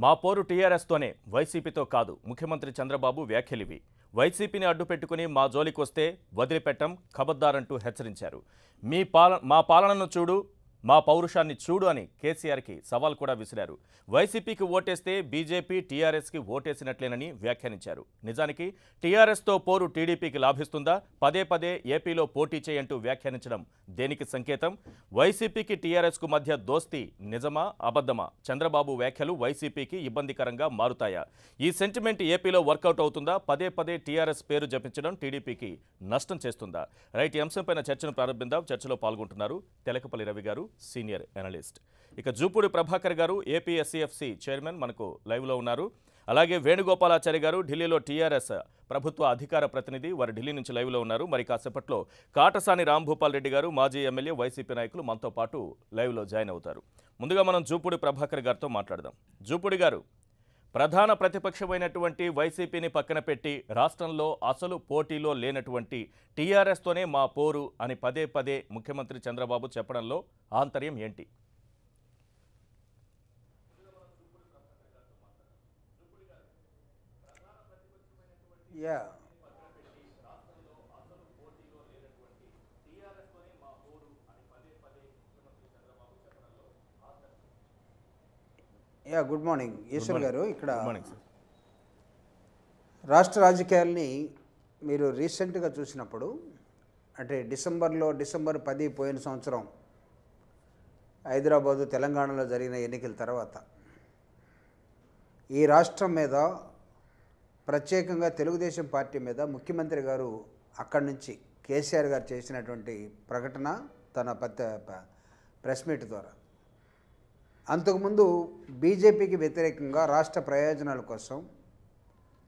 మా పోరు టీఆర్ఎస్తోనే వైసీపీతో కాదు ముఖ్యమంత్రి చంద్రబాబు వ్యాఖ్యలివి. వైసీపీని అడ్డుపెట్టుకుని మా జోలికొస్తే వదిలిపెట్టం ఖబర్దారంటూ హెచ్చరించారు. మా పాలనను చూడు, మా పౌరుషాన్ని చూడు అని కేసీఆర్కి సవాల్ కూడా విసిరారు. వైసీపీకి ఓటేస్తే బీజేపీ టీఆర్ఎస్కి ఓటేసినట్లేనని వ్యాఖ్యానించారు. నిజానికి టీఆర్ఎస్తో పోరు టీడీపీకి లాభిస్తుందా? పదే పదే ఏపీలో పోటీ చేయంటూ వ్యాఖ్యానించడం దేనికి సంకేతం? వైసీపీకి టీఆర్ఎస్కు మధ్య దోస్తీ నిజమా అబద్ధమా? చంద్రబాబు వ్యాఖ్యలు వైసీపీకి ఇబ్బందికరంగా మారుతాయా? ఈ సెంటిమెంట్ ఏపీలో వర్కౌట్ అవుతుందా? పదే పదే టీఆర్ఎస్ పేరు జపించడం టీడీపీకి నష్టం చేస్తుందా? రైట్, ఈ అంశంపైన చర్చను ప్రారంభిద్దాం. చర్చలో పాల్గొంటున్నారు తెలకపల్లి రవి గారు, సీనియర్ అనలిస్ట్. ఇక జూపూడి ప్రభాకర్ గారు, ఏపీ ఎస్సీఎఫ్సీ చైర్మన్, మనకు లైవ్లో ఉన్నారు. అలాగే వేణుగోపాలాచారి గారు, ఢిల్లీలో టీఆర్ఎస్ ప్రభుత్వ అధికార ప్రతినిధి, వారు ఢిల్లీ నుంచి లైవ్లో ఉన్నారు. మరి కాసేపట్లో కాటసాని రాంభూపాల్ రెడ్డి గారు, మాజీ ఎమ్మెల్యే, వైసీపీ నాయకులు మనతో పాటు లైవ్లో జాయిన్ అవుతారు. ముందుగా మనం జూపూడి ప్రభాకర్ గారితో మాట్లాడదాం. జూపూడి గారు, ప్రధాన ప్రతిపక్షమైనటువంటి వైసీపీని పక్కన పెట్టి రాష్ట్రంలో అసలు పోటీలో లేనటువంటి టీఆర్ఎస్తోనే మా పోరు అని పదే పదే ముఖ్యమంత్రి చంద్రబాబు చెప్పడంలో ఆంతర్యం ఏంటి? గుడ్ మార్నింగ్ ఈశ్వర్ గారు. ఇక్కడ రాష్ట్ర రాజకీయాల్ని మీరు రీసెంట్గా చూసినప్పుడు, అంటే డిసెంబర్ 10 పోయిన సంవత్సరం హైదరాబాదు తెలంగాణలో జరిగిన ఎన్నికల తర్వాత ఈ రాష్ట్రం మీద, ప్రత్యేకంగా తెలుగుదేశం పార్టీ మీద ముఖ్యమంత్రి గారు అక్కడి నుంచి కేసీఆర్ గారు చేసినటువంటి ప్రకటన తన ప్రెస్ మీట్ ద్వారా, అంతకుముందు బీజేపీకి వ్యతిరేకంగా రాష్ట్ర ప్రయోజనాల కోసం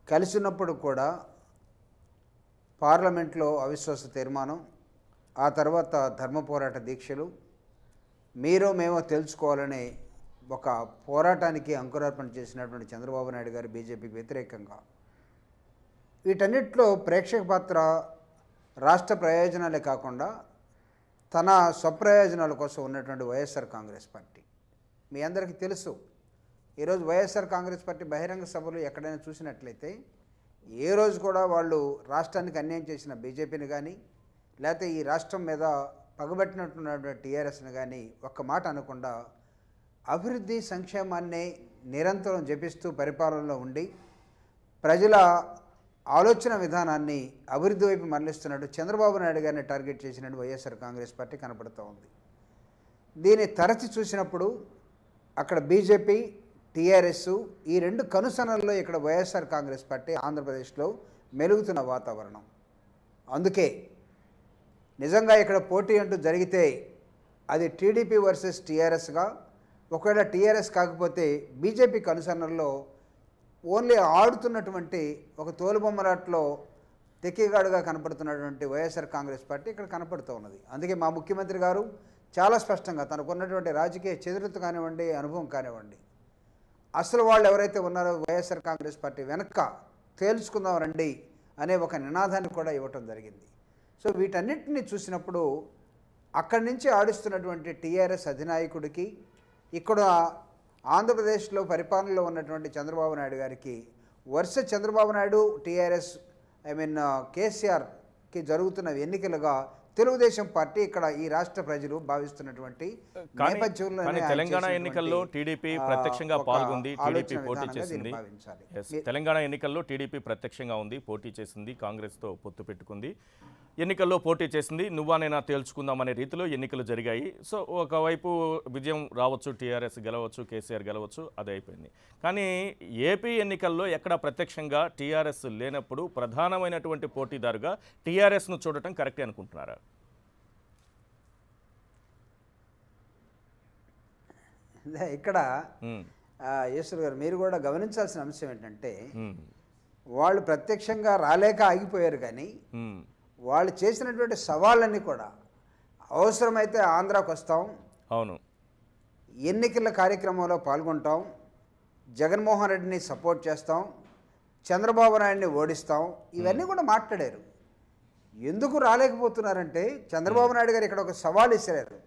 కలిసినప్పుడు కూడా పార్లమెంట్లో అవిశ్వాస తీర్మానం, ఆ తర్వాత ధర్మ పోరాట దీక్షలు, మీరో మేమో తెలుసుకోవాలనే ఒక పోరాటానికి అంకురార్పణ చేసినటువంటి చంద్రబాబు నాయుడు గారు బీజేపీకి వ్యతిరేకంగా, వీటన్నిటిలో ప్రేక్షక పాత్ర రాష్ట్ర ప్రయోజనాలే కాకుండా తన స్వప్రయోజనాల కోసం ఉన్నటువంటి వైఎస్ఆర్ కాంగ్రెస్ పార్టీ. మీ అందరికీ తెలుసు, ఈరోజు వైఎస్ఆర్ కాంగ్రెస్ పార్టీ బహిరంగ సభలు ఎక్కడైనా చూసినట్లయితే ఏ రోజు కూడా వాళ్ళు రాష్ట్రానికి అన్యాయం చేసిన బీజేపీని కానీ, లేకపోతే ఈ రాష్ట్రం మీద పగబట్టినట్టున్నటువంటి టీఆర్ఎస్ని కానీ ఒక్క మాట అనకుండా అభివృద్ధి సంక్షేమాన్ని నిరంతరం జపిస్తూ పరిపాలనలో ఉండి ప్రజల ఆలోచన విధానాన్ని అభివృద్ధి వైపు మరలిస్తున్నట్టు చంద్రబాబు నాయుడు గారిని టార్గెట్ చేసినట్టు వైఎస్ఆర్ కాంగ్రెస్ పార్టీ కనపడుతూ ఉంది. దీన్ని తరచి చూసినప్పుడు అక్కడ బీజేపీ, టీఆర్ఎస్ ఈ రెండు కనుసనల్లో ఇక్కడ వైఎస్ఆర్ కాంగ్రెస్ పార్టీ ఆంధ్రప్రదేశ్లో మెలుగుతున్న వాతావరణం. అందుకే నిజంగా ఇక్కడ పోటీ అంటూ జరిగితే అది టీడీపీ వర్సెస్ టీఆర్ఎస్గా, ఒకవేళ టీఆర్ఎస్ కాకపోతే బీజేపీ కనుసనల్లో ఓన్లీ ఆడుతున్నటువంటి ఒక తోలుబొమ్మలాట్లో తెక్కిగాడుగా కనపడుతున్నటువంటి వైఎస్ఆర్ కాంగ్రెస్ పార్టీ ఇక్కడ కనపడుతూ ఉన్నది. అందుకే మా ముఖ్యమంత్రి గారు చాలా స్పష్టంగా తనకున్నటువంటి రాజకీయ చతురత కానివ్వండి, అనుభవం కానివ్వండి, అసలు వాళ్ళు ఎవరైతే ఉన్నారో వైఎస్ఆర్ కాంగ్రెస్ పార్టీ వెనక తేల్చుకుందాం రండి అనే ఒక నినాదాన్ని కూడా ఇవ్వటం జరిగింది. సో వీటన్నిటిని చూసినప్పుడు అక్కడి నుంచి ఆడిస్తున్నటువంటి టీఆర్ఎస్ అధినాయకుడికి, ఇక్కడ ఆంధ్రప్రదేశ్లో పరిపాలనలో ఉన్నటువంటి చంద్రబాబు నాయుడు గారికి, వరుస చంద్రబాబు నాయుడు టీఆర్ఎస్ కేసీఆర్కి జరుగుతున్న ఎన్నికలుగా తెలుగుదేశం పార్టీ ఇక్కడ ఈ రాష్ట్ర ప్రజలు భావిస్తున్నటువంటి నేపథ్యంలో తెలంగాణ ఎన్నికల్లో టీడీపీ ప్రత్యక్షంగా పాల్గొంది, టీడీపీ పోటీ చేసింది. తెలంగాణ ఎన్నికల్లో టీడీపీ ప్రత్యక్షంగా ఉంది, పోటీ చేసింది, కాంగ్రెస్తో పొత్తు పెట్టుకుంది, ఎన్నికల్లో పోటీ చేసింది. నువ్వానైనా తేల్చుకుందాం అనే రీతిలో ఎన్నికలు జరిగాయి. సో ఒకవైపు విజయం రావచ్చు, టీఆర్ఎస్ గెలవచ్చు, కేసీఆర్ గెలవచ్చు, అది అయిపోయింది. కానీ ఏపీ ఎన్నికల్లో ఎక్కడ ప్రత్యక్షంగా టీఆర్ఎస్ లేనప్పుడు ప్రధానమైనటువంటి పోటీదారుగా టీఆర్ఎస్ను చూడటం కరెక్టే అనుకుంటున్నారా? ఇక్కడ ఈశ్వర్ గారు, మీరు కూడా గమనించాల్సిన అంశం ఏంటంటే, వాళ్ళు ప్రత్యక్షంగా రాలేక ఆగిపోయారు, కానీ వాళ్ళు చేసినటువంటి సవాళ్ళన్నీ కూడా అవసరమైతే ఆంధ్రాకు వస్తాం, అవును, ఎన్నికల కార్యక్రమంలో పాల్గొంటాం, జగన్మోహన్ రెడ్డిని సపోర్ట్ చేస్తాం, చంద్రబాబు నాయుడిని ఓడిస్తాం, ఇవన్నీ కూడా మాట్లాడారు. ఎందుకు రాలేకపోతున్నారంటే చంద్రబాబు నాయుడు గారు ఇక్కడ ఒక సవాల్ ఇచ్చారు.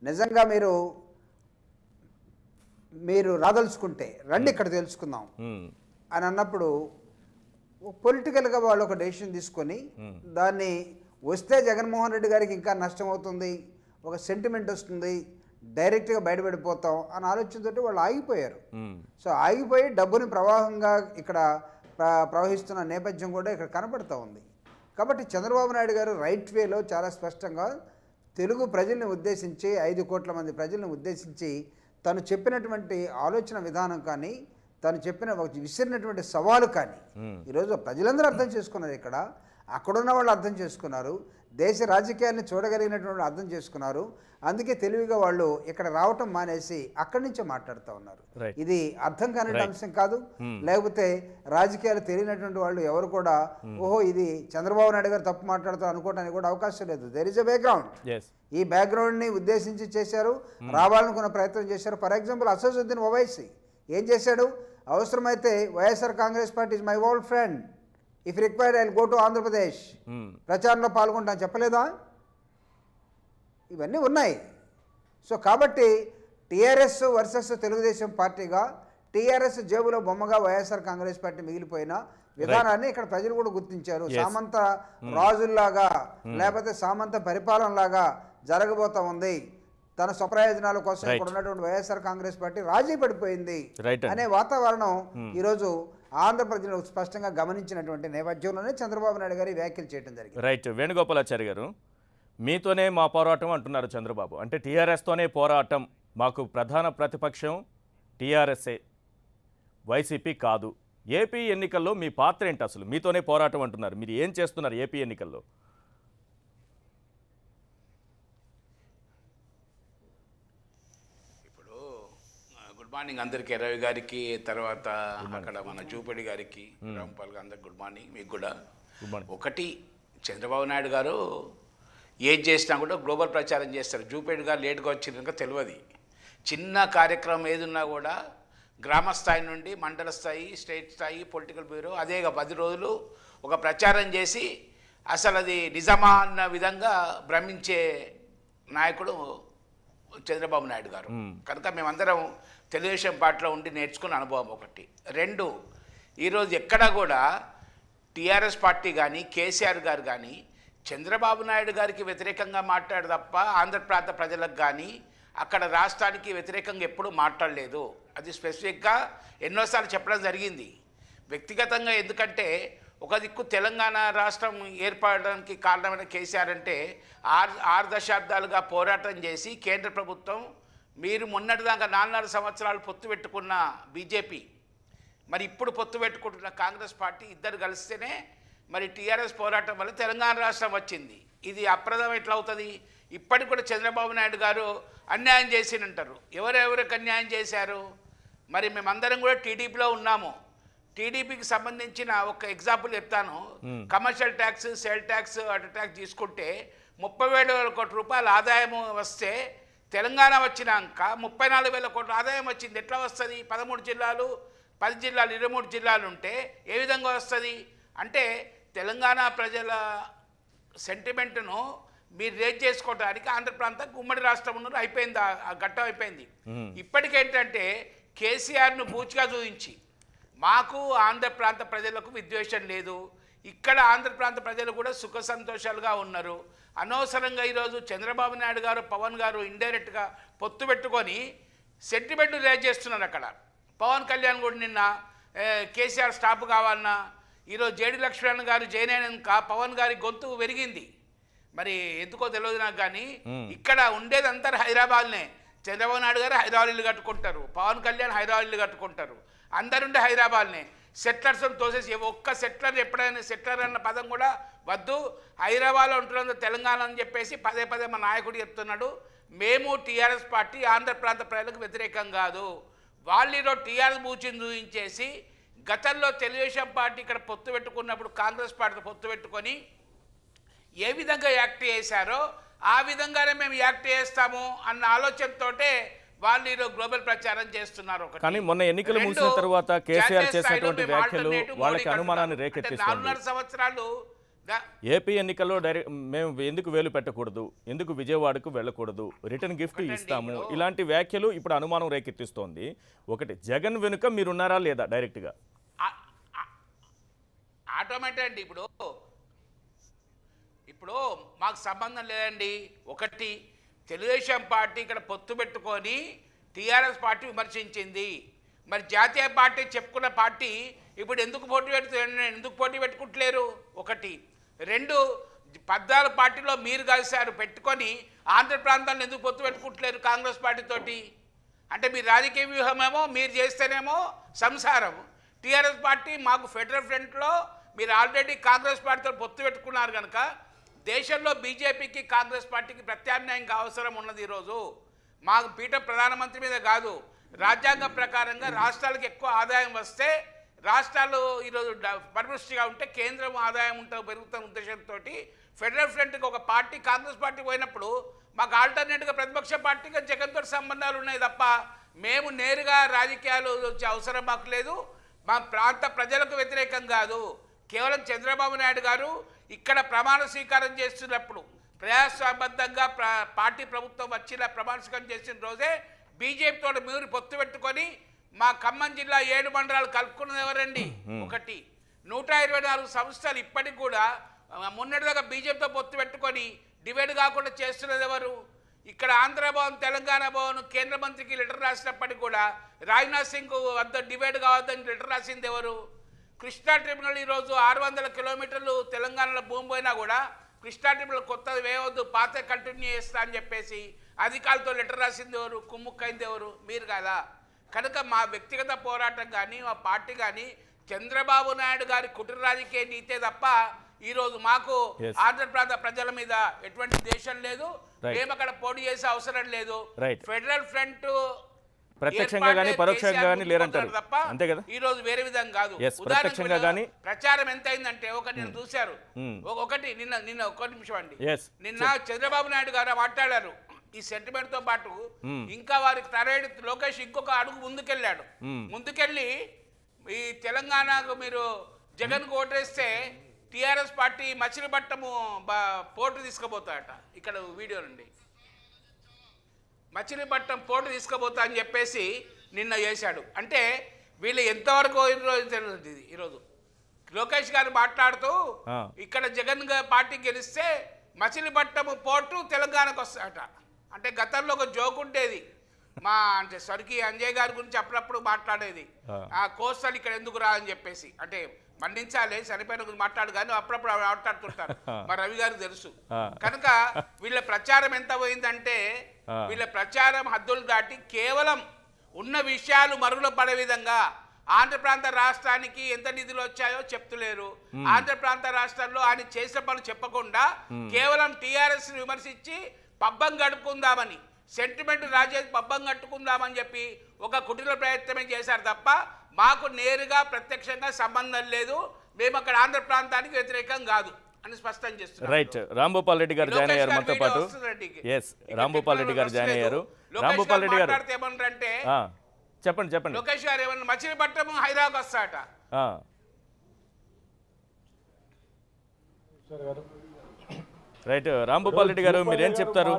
నిజంగా మీరు మీరు రాదలుచుకుంటే రండి ఇక్కడ తెలుసుకుందాం అని అన్నప్పుడు పొలిటికల్గా వాళ్ళు ఒక డెసిషన్ తీసుకొని దాన్ని వస్తే జగన్మోహన్ రెడ్డి గారికి ఇంకా నష్టం అవుతుంది, ఒక సెంటిమెంట్ వస్తుంది, డైరెక్ట్గా బయటపడిపోతాం అని ఆలోచనతో వాళ్ళు ఆగిపోయారు. సో ఆగిపోయి డబ్బుని ప్రవాహంగా ఇక్కడ ప్రవహిస్తున్న నేపథ్యం కూడా ఇక్కడ కనబడుతూ ఉంది. కాబట్టి చంద్రబాబు నాయుడు గారు రైట్ వేలో చాలా స్పష్టంగా తెలుగు ప్రజల్ని ఉద్దేశించి 5 కోట్ల మంది ప్రజల్ని ఉద్దేశించి తను చెప్పినటువంటి ఆలోచన విధానం కానీ తను చెప్పిన విసిరినటువంటి సవాలు కానీ ఈరోజు ప్రజలందరూ అర్థం చేసుకున్నారు. ఇక్కడ అక్కడున్న వాళ్ళు అర్థం చేసుకున్నారు, దేశ రాజకీయాన్ని చూడగలిగినటువంటి అర్థం చేసుకున్నారు. అందుకే తెలివిగా వాళ్ళు ఇక్కడ రావటం మానేసి అక్కడి నుంచే మాట్లాడుతూ ఉన్నారు. ఇది అర్థం కాని అంశం కాదు. లేకపోతే రాజకీయాలు తెలియనటువంటి వాళ్ళు ఎవరు కూడా ఓహో ఇది చంద్రబాబు నాయుడు గారు తప్పు మాట్లాడుతారు అనుకోవడానికి కూడా అవకాశం లేదు. There is a background. ఈ బ్యాక్గ్రౌండ్ని ఉద్దేశించి చేశారు, రావాలనుకున్న ప్రయత్నం చేశారు. ఫర్ ఎగ్జాంపుల్ అసదుద్దీన్ ఓవైసీ ఏం చేశాడు? అవసరమైతే YSR Congress party is my old friend, if required I will go to Andhra Pradesh, ప్రచారంలో పాల్గొంటాను చెప్పలేదా? ఇవన్నీ ఉన్నాయి. సో కాబట్టి టీఆర్ఎస్ వర్సెస్ తెలుగుదేశం పార్టీగా టీఆర్ఎస్ జేబులో బొమ్మగా వైఎస్ఆర్ కాంగ్రెస్ పార్టీ మిగిలిపోయిన విధానాన్ని ఇక్కడ ప్రజలు కూడా గుర్తించారు. సామంత రాజుల్లాగా లేకపోతే సామంత పరిపాలనలాగా జరగబోతా ఉంది, తన స్వప్రయోజనాల కోసం ఇక్కడ ఉన్నటువంటి వైఎస్ఆర్ కాంగ్రెస్ పార్టీ రాజీ పడిపోయింది అనే వాతావరణం ఈరోజు ఆంధ్రప్రదేశ్లో స్పష్టంగా గమనించినటువంటి నేపథ్యంలోనే చంద్రబాబు నాయుడు గారి వ్యాఖ్యలు చేయడం జరిగింది. రైట్. వేణుగోపాలాచారి గారు, మీతోనే మా పోరాటం అంటున్నారు చంద్రబాబు. అంటే టీఆర్ఎస్తోనే పోరాటం, మాకు ప్రధాన ప్రతిపక్షం టీఆర్ఎస్ఏ, వైసీపీ కాదు. ఏపీ ఎన్నికల్లో మీ పాత్ర ఏంటి అసలు? మీతోనే పోరాటం అంటున్నారు, మీరు ఏం చేస్తున్నారు ఏపీ ఎన్నికల్లో? గుడ్ మార్నింగ్ అందరికీ, రవి గారికి, తర్వాత అక్కడ మన జూపడి గారికి, రాంపాల్ గారు, అందరికి గుడ్ మార్నింగ్. మీకు కూడా ఒకటి, చంద్రబాబు నాయుడు గారు ఏది చేసినా కూడా గ్లోబల్ ప్రచారం చేస్తారు. జూపేడి గారు లేట్గా వచ్చినాక తెలియదు. చిన్న కార్యక్రమం ఏదున్నా కూడా గ్రామ స్థాయి నుండి మండల స్థాయి, స్టేట్ స్థాయి, పొలిటికల్ బ్యూరో అదేగా 10 రోజులు ఒక ప్రచారం చేసి అసలు అది నిజమా అన్న విధంగా భ్రమించే నాయకుడు చంద్రబాబు నాయుడు గారు. కనుక మేమందరం తెలుగుదేశం పార్టీలో ఉండి నేర్చుకున్న అనుభవం ఒకటి. 2, ఈరోజు ఎక్కడా కూడా టీఆర్ఎస్ పార్టీ కానీ కేసీఆర్ గారు కానీ చంద్రబాబు నాయుడు గారికి వ్యతిరేకంగా మాట్లాడు తప్ప ఆంధ్ర ప్రాంత ప్రజలకు కానీ అక్కడ రాష్ట్రానికి వ్యతిరేకంగా ఎప్పుడూ మాట్లాడలేదు. అది స్పెసిఫిక్గా ఎన్నోసార్లు చెప్పడం జరిగింది. వ్యక్తిగతంగా ఎందుకంటే ఒక దిక్కు తెలంగాణ రాష్ట్రం ఏర్పడడానికి కారణమైన కేసీఆర్ అంటే 6 దశాబ్దాలుగా పోరాటం చేసి కేంద్ర ప్రభుత్వం మీరు మొన్నటిదాకా 4 సంవత్సరాలు పొత్తు పెట్టుకున్న బీజేపీ, మరి ఇప్పుడు పొత్తు పెట్టుకుంటున్న కాంగ్రెస్ పార్టీ ఇద్దరు కలిస్తేనే మరి టీఆర్ఎస్ పోరాటం వల్ల తెలంగాణ రాష్ట్రం వచ్చింది. ఇది అప్రదం ఎట్లా అవుతుంది? ఇప్పటికి కూడా చంద్రబాబు నాయుడు గారు అన్యాయం చేసినంటారు. ఎవరెవరికి అన్యాయం చేశారు? మరి మేమందరం కూడా టీడీపీలో ఉన్నాము. టీడీపీకి సంబంధించిన ఒక ఎగ్జాంపుల్ చెప్తాను. కమర్షియల్ ట్యాక్స్, సేల్ ట్యాక్స్, అటు ట్యాక్స్ తీసుకుంటే 30,000 కోట్ల రూపాయల ఆదాయం వస్తే తెలంగాణ వచ్చినాక 34,000 కోట్ల ఆదాయం వచ్చింది. ఎట్లా వస్తుంది? 13 జిల్లాలు, 10 జిల్లాలు, 23 జిల్లాలు ఉంటే ఏ విధంగా వస్తుంది? అంటే తెలంగాణ ప్రజల సెంటిమెంట్ను మీరు రేజ్ చేసుకోవడానికి ఆంధ్ర ప్రాంతం ఉమ్మడి రాష్ట్రం ఉన్నది అయిపోయింది, ఆ ఘట్టం అయిపోయింది. ఇప్పటికేంటంటే కేసీఆర్ను బూచిగా చూపించి మాకు ఆంధ్ర ప్రాంత ప్రజలకు విద్వేషం లేదు, ఇక్కడ ఆంధ్ర ప్రాంత ప్రజలు కూడా సుఖ సంతోషాలుగా ఉన్నారు. అనవసరంగా ఈరోజు చంద్రబాబు నాయుడు గారు, పవన్ గారు ఇండైరెక్ట్గా పొత్తు పెట్టుకొని సెంటిమెంట్ రేజ్ చేస్తున్నారు. అక్కడ పవన్ కళ్యాణ్ కూడా నిన్న కేసీఆర్ స్టాప్ కావాలన్నా, ఈరోజు జేడి లక్ష్మణ్ గారు జాయిన్ అయినాక పవన్ గారి గొంతు పెరిగింది. మరి ఎందుకో తెలియదు నాకు, కానీ ఇక్కడ ఉండేది అందరు హైదరాబాద్నే. చంద్రబాబు నాయుడు గారు హైదరాబాద్ ఇల్లు కట్టుకుంటారు, పవన్ కళ్యాణ్ హైదరాబాద్ ఇల్లు కట్టుకుంటారు, అందరుండే హైదరాబాద్నే. సెటిలర్స్ తోసేసి ఒక్క సెటిలర్ ఎప్పుడైనా సెటిలర్ అన్న పదం కూడా వద్దు, హైదరాబాద్లో ఉంటున్న తెలంగాణ అని చెప్పేసి పదే పదే మా నాయకుడు చెప్తున్నాడు. మేము టీఆర్ఎస్ పార్టీ ఆంధ్ర ప్రాంత ప్రజలకు వ్యతిరేకం కాదు. వాళ్ళు ఈరోజు టీఆర్ఎస్ బూచిని చూపించేసి గతంలో తెలుగుదేశం పార్టీ ఇక్కడ పొత్తు పెట్టుకున్నప్పుడు కాంగ్రెస్ పార్టీ పొత్తు పెట్టుకొని ఏ విధంగా యాక్ట్ చేశారో ఆ విధంగానే మేము యాక్ట్ చేస్తాము అన్న ఆలోచనతోటే వాళ్ళు ఈరోజు గ్లోబల్ ప్రచారం చేస్తున్నారు. కానీ మొన్న ఎన్నికలు ముగిసిన తర్వాత కేసీఆర్ చేసినటువంటి వ్యాఖ్యలు వాళ్ళకి అనుమానాన్ని రేకెత్తిస్తుంది. 4.5 సంవత్సరాలు ఏపీ ఎన్నికల్లో మేము ఎందుకు వేలు పెట్టకూడదు, ఎందుకు విజయవాడకు వెళ్ళకూడదు, రిటర్న్ గిఫ్ట్ ఇస్తాము, ఇలాంటి వ్యాఖ్యలు ఇప్పుడు అనుమానం రేకెత్తిస్తోంది. ఒకటి, జగన్ వెనుక మీరున్నారా లేదా డైరెక్ట్గా? ఆటోమేటిక్ అండి. ఇప్పుడు మాకు సంబంధం లేదండి. ఒకటి, తెలుగుదేశం పార్టీ ఇక్కడ పొత్తు పెట్టుకొని టీఆర్ఎస్ పార్టీ విమర్శించింది. మరి జాతీయ పార్టీ చెప్పుకున్న పార్టీ ఇప్పుడు ఎందుకు పోటీ పెట్టుకుంటలేరు? ఒకటి. రెండు, 14 పార్టీలో మీరు కలిశారు పెట్టుకొని ఆంధ్ర ప్రాంతాలను ఎందుకు పొత్తు పెట్టుకుంటలేరు కాంగ్రెస్ పార్టీతోటి? అంటే మీ రాజకీయ వ్యూహమేమో మీరు చేస్తేనేమో సంసారం. టీఆర్ఎస్ పార్టీ మాకు ఫెడరల్ ఫ్రంట్లో మీరు ఆల్రెడీ కాంగ్రెస్ పార్టీతో పొత్తు పెట్టుకున్నారు కనుక దేశంలో బీజేపీకి కాంగ్రెస్ పార్టీకి ప్రత్యామ్నాయంగా అవసరం ఉన్నది. ఈరోజు మాకు పీఠం ప్రధానమంత్రి మీద కాదు, రాజ్యాంగం ప్రకారంగా రాష్ట్రాలకు ఎక్కువ ఆదాయం వస్తే రాష్ట్రాలు ఈరోజు పరిపుష్టిగా ఉంటే కేంద్రం ఆదాయం పెరుగుతున్న ఉద్దేశంతో ఫెడరల్ ఫ్రంట్కి ఒక పార్టీ కాంగ్రెస్ పార్టీ పోయినప్పుడు మాకు ఆల్టర్నేట్గా ప్రతిపక్ష పార్టీగా జగన్తో సంబంధాలు ఉన్నాయి తప్ప మేము నేరుగా రాజకీయాలు వచ్చే అవసరం మాకు లేదు. మా ప్రాంత ప్రజలకు వ్యతిరేకం కాదు. కేవలం చంద్రబాబు నాయుడు గారు ఇక్కడ ప్రమాణ స్వీకారం చేస్తున్నప్పుడు ప్రజాస్వామ్యబద్ధంగా పార్టీ ప్రభుత్వం వచ్చిన ప్రమాణ స్వీకారం చేసిన రోజే బీజేపీతో మీరు పొత్తు పెట్టుకొని మా ఖమ్మం జిల్లా 7 మండలాలు కలుపుకున్నది ఎవరండి? ఒకటి. 124 సంస్థలు ఇప్పటికి కూడా మొన్నటిదాకా బీజేపీతో పొత్తు పెట్టుకొని డివైడ్ కాకుండా చేస్తున్నది ఎవరు? ఇక్కడ ఆంధ్ర భవన్, తెలంగాణ భవన్ కేంద్ర మంత్రికి లెటర్ రాసినప్పటికీ కూడా రాజ్నాథ్ సింగ్ వద్ద డివైడ్ కావద్దని లెటర్ రాసింది ఎవరు? కృష్ణా ట్రిబ్యునల్ ఈరోజు 600 కిలోమీటర్లు తెలంగాణలో భూమి పోయినా కూడా కృష్ణా ట్రిబ్యునల్ కొత్తది వేయవద్దు, పాత కంటిన్యూ చేస్తా అని చెప్పేసి అధికారులతో లెటర్ రాసింది ఎవరు? కుమ్ముక్కైంది ఎవరు? మీరు కదా. కనుక మా వ్యక్తిగత పోరాటం కానీ మా పార్టీ కానీ చంద్రబాబు నాయుడు గారి కుటుంబ రాజకీయ నీతే తప్ప ఈరోజు మాకు ఆంధ్ర ప్రాంత ప్రజల మీద ఎటువంటి దేశం లేదు. మేము అక్కడ పోటీ చేసే అవసరం లేదు. ఫెడరల్ ఫ్రంట్ ప్రత్యక్షంగా కానీ పరోక్షంగా కానీ లేరంటారు తప్ప అంతే కదా. ఈ రోజు వేరే విధంగా కాదు. ప్రత్యక్షంగా కానీ ప్రచారం ఎంత అయిందంటే ఒకటి నేను చూశారు. ఒకటి నిన్న ఒక్క నిమిషం అండి, నిన్న చంద్రబాబు నాయుడు గారు మాట్లాడారు. ఈ సెంటిమెంట్ తో పాటు ఇంకా వారికి తరేడు లోకేష్ ఇంకొక అడుగు ముందుకెళ్ళాడు. ముందుకెళ్ళి ఈ తెలంగాణకు మీరు జగన్ కు ఓటేస్తే టిఆర్ఎస్ పార్టీ మచిలీపట్నము పోర్టు తీసుకుపోతాడట. ఇక్కడ వీడియో నుండి మచిలీపట్నం పోర్టు తీసుకుపోతా అని చెప్పేసి నిన్న చేశాడు. అంటే వీళ్ళు ఎంతవరకు ఈరోజు లోకేష్ గారు మాట్లాడుతూ ఇక్కడ జగన్ పార్టీ గెలిస్తే మచిలీపట్నం పోర్టు తెలంగాణకు వస్తాడట. అంటే గతంలో ఒక జోక్ ఉండేది, మా అంటే స్వర్గీయ అంజయ్ గారి గురించి అప్పుడప్పుడు మాట్లాడేది, ఆ కోస్తాలు ఇక్కడ ఎందుకు రా అని చెప్పేసి. అంటే మన్నించాలి, చనిపోయిన గురించి మాట్లాడు కానీ అప్పుడప్పుడు మాట్లాడుతుంటారు, మా రవి గారికి తెలుసు. కనుక వీళ్ళ ప్రచారం ఎంత పోయిందంటే వీళ్ళ ప్రచారం హద్దులు దాటి కేవలం ఉన్న విషయాలు మరుగున పడే విధంగా ఆంధ్ర ప్రాంత రాష్ట్రానికి ఎంత నిధులు వచ్చాయో చెప్తలేరు. ఆంధ్ర ప్రాంత రాష్ట్రాల్లో ఆయన చేసిన పనులు చెప్పకుండా కేవలం టీఆర్ఎస్ విమర్శించి పబ్బం గడుపుకుందామని, సెంటిమెంట్ రాజేసి పబ్బం కట్టుకుందామని చెప్పి ఒక కుటిల ప్రయత్నమే చేశారు తప్ప మాకు నేరుగా ప్రత్యక్షంగా సంబంధం లేదు. మేము అక్కడ ఆంధ్ర ప్రాంతానికి వ్యతిరేకం కాదు అని స్పష్టం చేస్తున్నారు. రైట్. రాంభూపాల్ రెడ్డి గారు జాయిన్ అయ్యారు మనతో పాటు. రాంభూపాల్ రెడ్డి గారు జాయిన్ అయ్యారు. రాంభూపాల్ రెడ్డి గారు ఏమంటారంటే చెప్పండి. లోకేష్ గారు ఏమన్నా మచిలీపట్నం హైదరాబాద్ వస్తాట. రైట్. రాంభూపాల్ రెడ్డి గారు మీరేం చెప్తారు?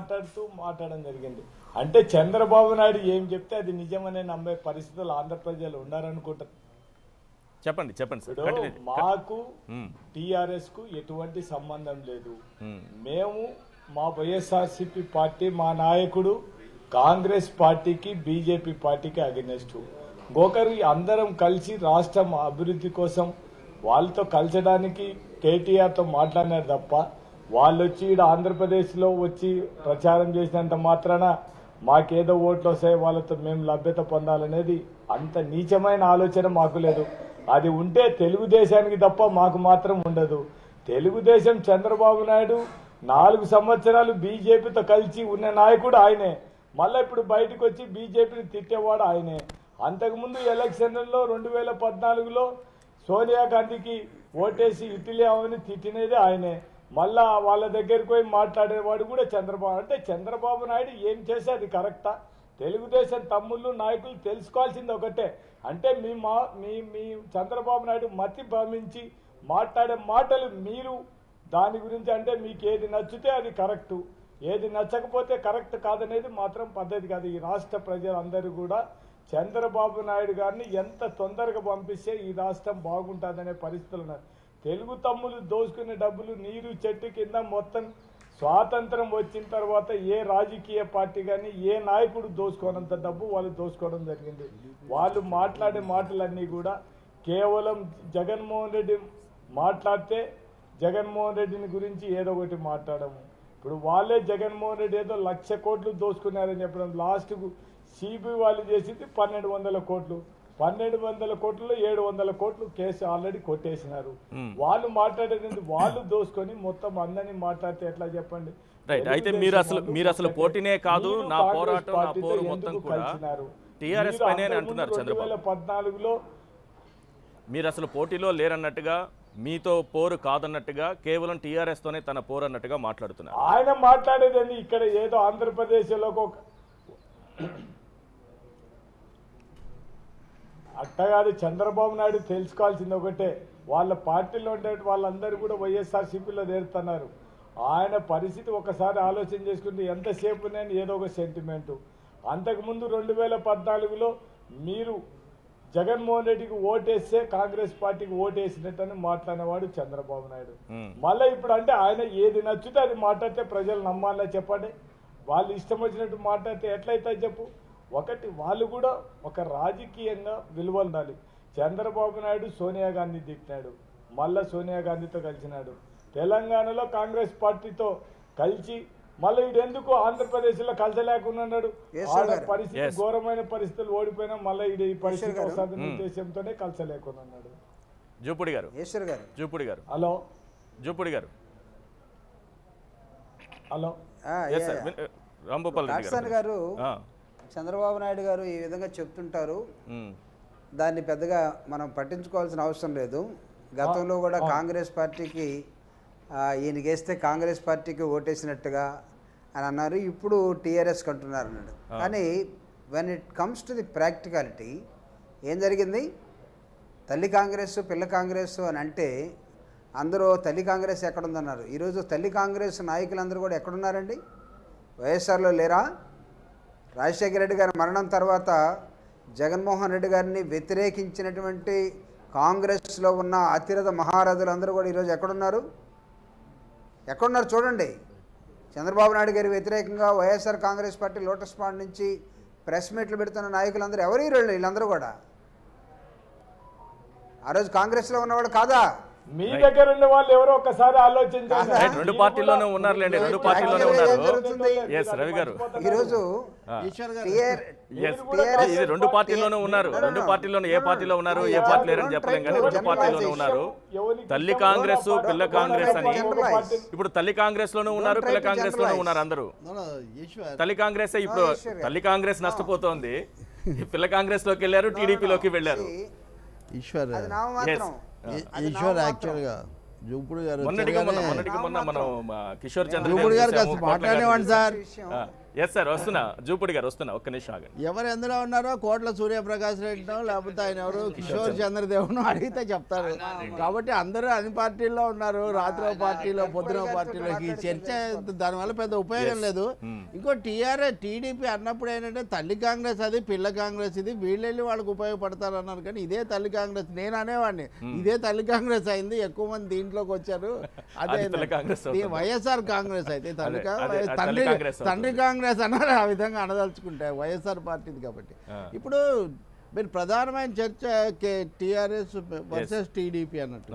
మాట్లాడడం జరిగింది అంటే చంద్రబాబు నాయుడు ఏం చెప్తే అది నిజమనే నమ్మే పరిస్థితులు ఆంధ్ర ప్రజలు ఉన్నారనుకుంటారు. చెప్పండి. మాకు టిఆర్ఎస్ కు ఎటువంటి సంబంధం లేదు. మేము మా వైఎస్ఆర్సీపీ పార్టీ, మా నాయకుడు కాంగ్రెస్ పార్టీకి బీజేపీ పార్టీకి అగెనెస్ట్. ఒకరు అందరం కలిసి రాష్ట్రం అభివృద్ధి కోసం వాళ్ళతో కలిసడానికి కేటీఆర్తో మాట్లాడినారు తప్ప వాళ్ళు వచ్చి ఇక్కడ ఆంధ్రప్రదేశ్లో వచ్చి ప్రచారం చేసినంత మాత్రాన మాకేదో ఓట్లు వస్తాయి వాళ్ళతో మేము లభ్యత పొందాలనేది అంత నీచమైన ఆలోచన మాకు లేదు. అది ఉంటే తెలుగుదేశానికి తప్ప మాకు మాత్రం ఉండదు. తెలుగుదేశం చంద్రబాబు నాయుడు 4 సంవత్సరాలు బీజేపీతో కలిసి ఉన్న నాయకుడు ఆయనే. మళ్ళీ ఇప్పుడు బయటకు వచ్చి బీజేపీని తిట్టేవాడు ఆయనే. అంతకుముందు ఎలక్షన్లలో 2014లో సోనియా గాంధీకి ఓటేసి ఇటలీ అవని తిట్టినది ఆయనే. మళ్ళా వాళ్ళ దగ్గరికి పోయి మాట్లాడేవాడు కూడా చంద్రబాబు. అంటే చంద్రబాబు నాయుడు ఏం చేస్తే అది కరెక్టా? తెలుగుదేశం తమ్ముళ్ళు నాయకులు తెలుసుకోవాల్సింది ఒకటే, అంటే మీ చంద్రబాబు నాయుడు మతి భ్రమించి మాట్లాడే మాటలు మీరు దాని గురించి అంటే మీకు ఏది నచ్చితే అది కరెక్టు, ఏది నచ్చకపోతే కరెక్ట్ కాదనేది మాత్రం పద్ధతి కాదు. ఈ రాష్ట్ర ప్రజలందరూ కూడా చంద్రబాబు నాయుడు గారిని ఎంత తొందరగా పంపిస్తే ఈ రాష్ట్రం బాగుంటుందనే పరిస్థితులు ఉన్నాయి. తెలుగు తమ్ములు దోసుకునే డబ్బులు నీరు చెట్టు కింద మొత్తం స్వాతంత్రం వచ్చిన తర్వాత ఏ రాజకీయ పార్టీ కానీ ఏ నాయకుడు దోసుకోనంత డబ్బు వాళ్ళు దోసుకోవడం జరిగింది. వాళ్ళు మాట్లాడే మాటలన్నీ కూడా కేవలం జగన్మోహన్ రెడ్డి మాట్లాడితే జగన్మోహన్ రెడ్డిని గురించి ఏదో ఒకటి మాట్లాడము. ఇప్పుడు వాళ్ళే జగన్మోహన్ రెడ్డి ఏదో 1,00,000 కోట్లు దోసుకున్నారని చెప్పడం. లాస్ట్కు సిబిఐ వాళ్ళు చేసింది 1,200 కోట్లు. 1,200 కోట్లలో 700 కోట్లు కేసు ఆల్రెడీ కొట్టేసినారు. వాళ్ళు మాట్లాడేది వాళ్ళు దోసుకొని మొత్తం అందరినీ మాట్లాడితే ఎట్లా చెప్పండి? రైట్. అయితే మీరు అసలు పోటీనే కాదు, నా పోరాటం నా పోరు మొత్తం కూడా టీఆర్ఎస్ పైనే అంటున్నారు చంద్రబాబు. 2014లో మీరు అసలు పోటీలో లేరన్నట్టుగా, మీతో పోరు కాదన్నట్టుగా, కేవలం టీఆర్ఎస్ తోనే తన పోరు అన్నట్టుగా మాట్లాడుతున్నారు. ఆయన మాట్లాడేదండి ఇక్కడ ఏదో ఆంధ్రప్రదేశ్లో అట్టగాది. చంద్రబాబు నాయుడు తెలుసుకోవాల్సింది ఒకటే, వాళ్ళ పార్టీలో ఉండే వాళ్ళందరూ కూడా వైఎస్ఆర్సీపీలో చేరుతున్నారు. ఆయన పరిస్థితి ఒకసారి ఆలోచన చేసుకుంటే ఎంతసేపు నేను ఏదో ఒక సెంటిమెంటు. అంతకుముందు 2014లో మీరు జగన్మోహన్ రెడ్డికి ఓటేస్తే కాంగ్రెస్ పార్టీకి ఓటేసినట్టని మాట్లాడినవాడు చంద్రబాబు నాయుడు. మళ్ళీ ఇప్పుడు అంటే ఆయన ఏది నచ్చితే అది మాట్లాడితే ప్రజలు నమ్మాలా చెప్పండి? వాళ్ళు ఇష్టం వచ్చినట్టు మాట్లాడితే ఎట్లయితే చెప్పు. ఒకటి వాళ్ళు కూడా ఒక రాజకీయంగా విలువలు ఉండాలి. చంద్రబాబు నాయుడు సోనియా గాంధీ దిట్టినాడు, మళ్ళా సోనియా గాంధీతో కలిసినాడు. తెలంగాణలో కాంగ్రెస్ పార్టీతో కలిసి మళ్ళీ ఇది ఎందుకు ఆంధ్రప్రదేశ్లో కలసలేకున్నాడు. పరిస్థితి ఘోరమైన పరిస్థితులు ఓడిపోయినా మళ్ళీ ఇది ఈ పరిస్థితి వస్తుందనే ఉద్దేశంతోనే కలసలేకున్నాడు. జూపుడి గారు హలో రాంభూపాల్ రెడ్డి గారు, చంద్రబాబు నాయుడు గారు ఈ విధంగా చెప్తుంటారు, దాన్ని పెద్దగా మనం పట్టించుకోవాల్సిన అవసరం లేదు. గతంలో కూడా కాంగ్రెస్ పార్టీకి ఈయన గేస్తే కాంగ్రెస్ పార్టీకి ఓటేసినట్టుగా అని అన్నారు, ఇప్పుడు టీఆర్ఎస్కి అంటున్నారు అన్నాడు. కానీ when it comes to the practicality ఏం జరిగింది? తల్లి కాంగ్రెస్ పిల్ల కాంగ్రెస్ అని అంటే అందరూ తల్లి కాంగ్రెస్ ఎక్కడుందన్నారు. ఈరోజు తల్లి కాంగ్రెస్ నాయకులందరూ కూడా ఎక్కడున్నారండి? వైఎస్ఆర్లో లేరా? రాజశేఖర రెడ్డి గారి మరణం తర్వాత జగన్మోహన్ రెడ్డి గారిని వ్యతిరేకించినటువంటి కాంగ్రెస్లో ఉన్న అతిరథ మహారథులు అందరూ కూడా ఈరోజు ఎక్కడున్నారు చూడండి. చంద్రబాబు నాయుడు గారి వ్యతిరేకంగా YSR Congress party Lotus Pond నుంచి ప్రెస్ మీట్లు పెడుతున్న నాయకులందరూ ఎవరు? వీళ్ళందరూ కూడా ఆ రోజు కాంగ్రెస్లో ఉన్నవాడు కాదా? మీ దగ్గర ఉన్న వాళ్ళు ఎవరో ఒకసారి ఆలోచించాలి. రెండు పార్టీల్లోనే ఉన్నారులేండి, రెండు పార్టీల్లోనే ఉన్నారు. రవి గారు ఈరోజు ఇది రెండు పార్టీల్లోనే ఉన్నారు. రెండు పార్టీల్లోనే ఏ పార్టీలో ఉన్నారు ఏ పార్టీ లేరని చెప్పలేం, కానీ రెండు పార్టీలోనే ఉన్నారు. తల్లి కాంగ్రెస్ పిల్ల కాంగ్రెస్ అని. ఇప్పుడు తల్లి కాంగ్రెస్ లోనే ఉన్నారు, పిల్ల కాంగ్రెస్ లోనే ఉన్నారు అందరూ. తల్లి కాంగ్రెస్ ఇప్పుడు తల్లి కాంగ్రెస్ నష్టపోతోంది, పిల్ల కాంగ్రెస్ లోకి వెళ్ళారు, టీడీపీలోకి వెళ్ళారు. ఈశ్వర్ యాక్చువల్గా జూపుడు గారు కిషోర్ చంద్ర జూపుడు గారు మాట్లాడేవాడి సార్. ఎస్ సార్ వస్తున్నా, జూపుడి గారు వస్తున్నా, ఒక్క నిమిషం ఆగండి. ఎవరు ఎందులో ఉన్నారో కోట్ల సూర్యప్రకాశ్ రెడ్డినో లేకపోతే ఆయన ఎవరు కిషోర్ చంద్రదేవ్నో అడిగితే చెప్తారు. కాబట్టి అందరూ అన్ని పార్టీల్లో ఉన్నారు, రాత్రో పార్టీలో పొద్దున పార్టీలో. ఈ చర్చ దానివల్ల పెద్ద ఉపయోగం లేదు. ఇంకో టీడీపీ అన్నప్పుడు ఏంటంటే తల్లి కాంగ్రెస్ అది పిల్ల కాంగ్రెస్ ఇది, వీళ్ళెళ్ళి వాళ్ళకి ఉపయోగపడతారు అన్నారు. కానీ ఇదే తల్లి కాంగ్రెస్ నేను అనేవాడిని, ఇదే తల్లి కాంగ్రెస్ అయింది, ఎక్కువ మంది దీంట్లోకి వచ్చారు. అదే వైఎస్ఆర్ కాంగ్రెస్ అయితే తండ్రి కాంగ్రెస్ అన్నారు. ఆ విధంగా అనదలుచుకుంటే వైఎస్ఆర్ పార్టీది కాబట్టి. ఇప్పుడు మీరు ప్రధానమైన చర్చ టీఆర్ఎస్ వర్సెస్ టీడీపీ అన్నట్టు.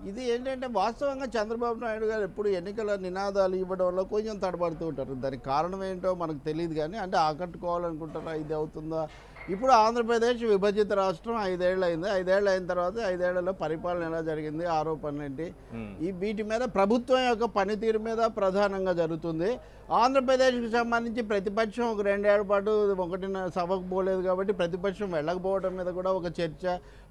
ఇది ఏంటంటే వాస్తవంగా చంద్రబాబు నాయుడు గారు ఎప్పుడు ఎన్నికల నినాదాలు ఇవ్వడంలో కొంచెం తడబడుతూ ఉంటారు. దానికి కారణం ఏంటో మనకు తెలియదు, కానీ అంటే ఆకట్టుకోవాలనుకుంటారా, ఇది అవుతుందా? ఇప్పుడు ఆంధ్రప్రదేశ్ విభజిత రాష్ట్రం 5 ఏళ్ళు అయింది. 5 ఏళ్ళు అయిన తర్వాత 5 ఏళ్లలో పరిపాలన ఎలా జరిగింది, ఆరోపణలు ఏంటి, వీటి మీద ప్రభుత్వం యొక్క పనితీరు మీద ప్రధానంగా జరుగుతుంది. ఆంధ్రప్రదేశ్కి సంబంధించి ప్రతిపక్షం ఒక 2 ఏళ్ల పాటు ఒకటి సభకు పోలేదు కాబట్టి ప్రతిపక్షం వెళ్ళకపోవడం మీద కూడా ఒక చర్చ.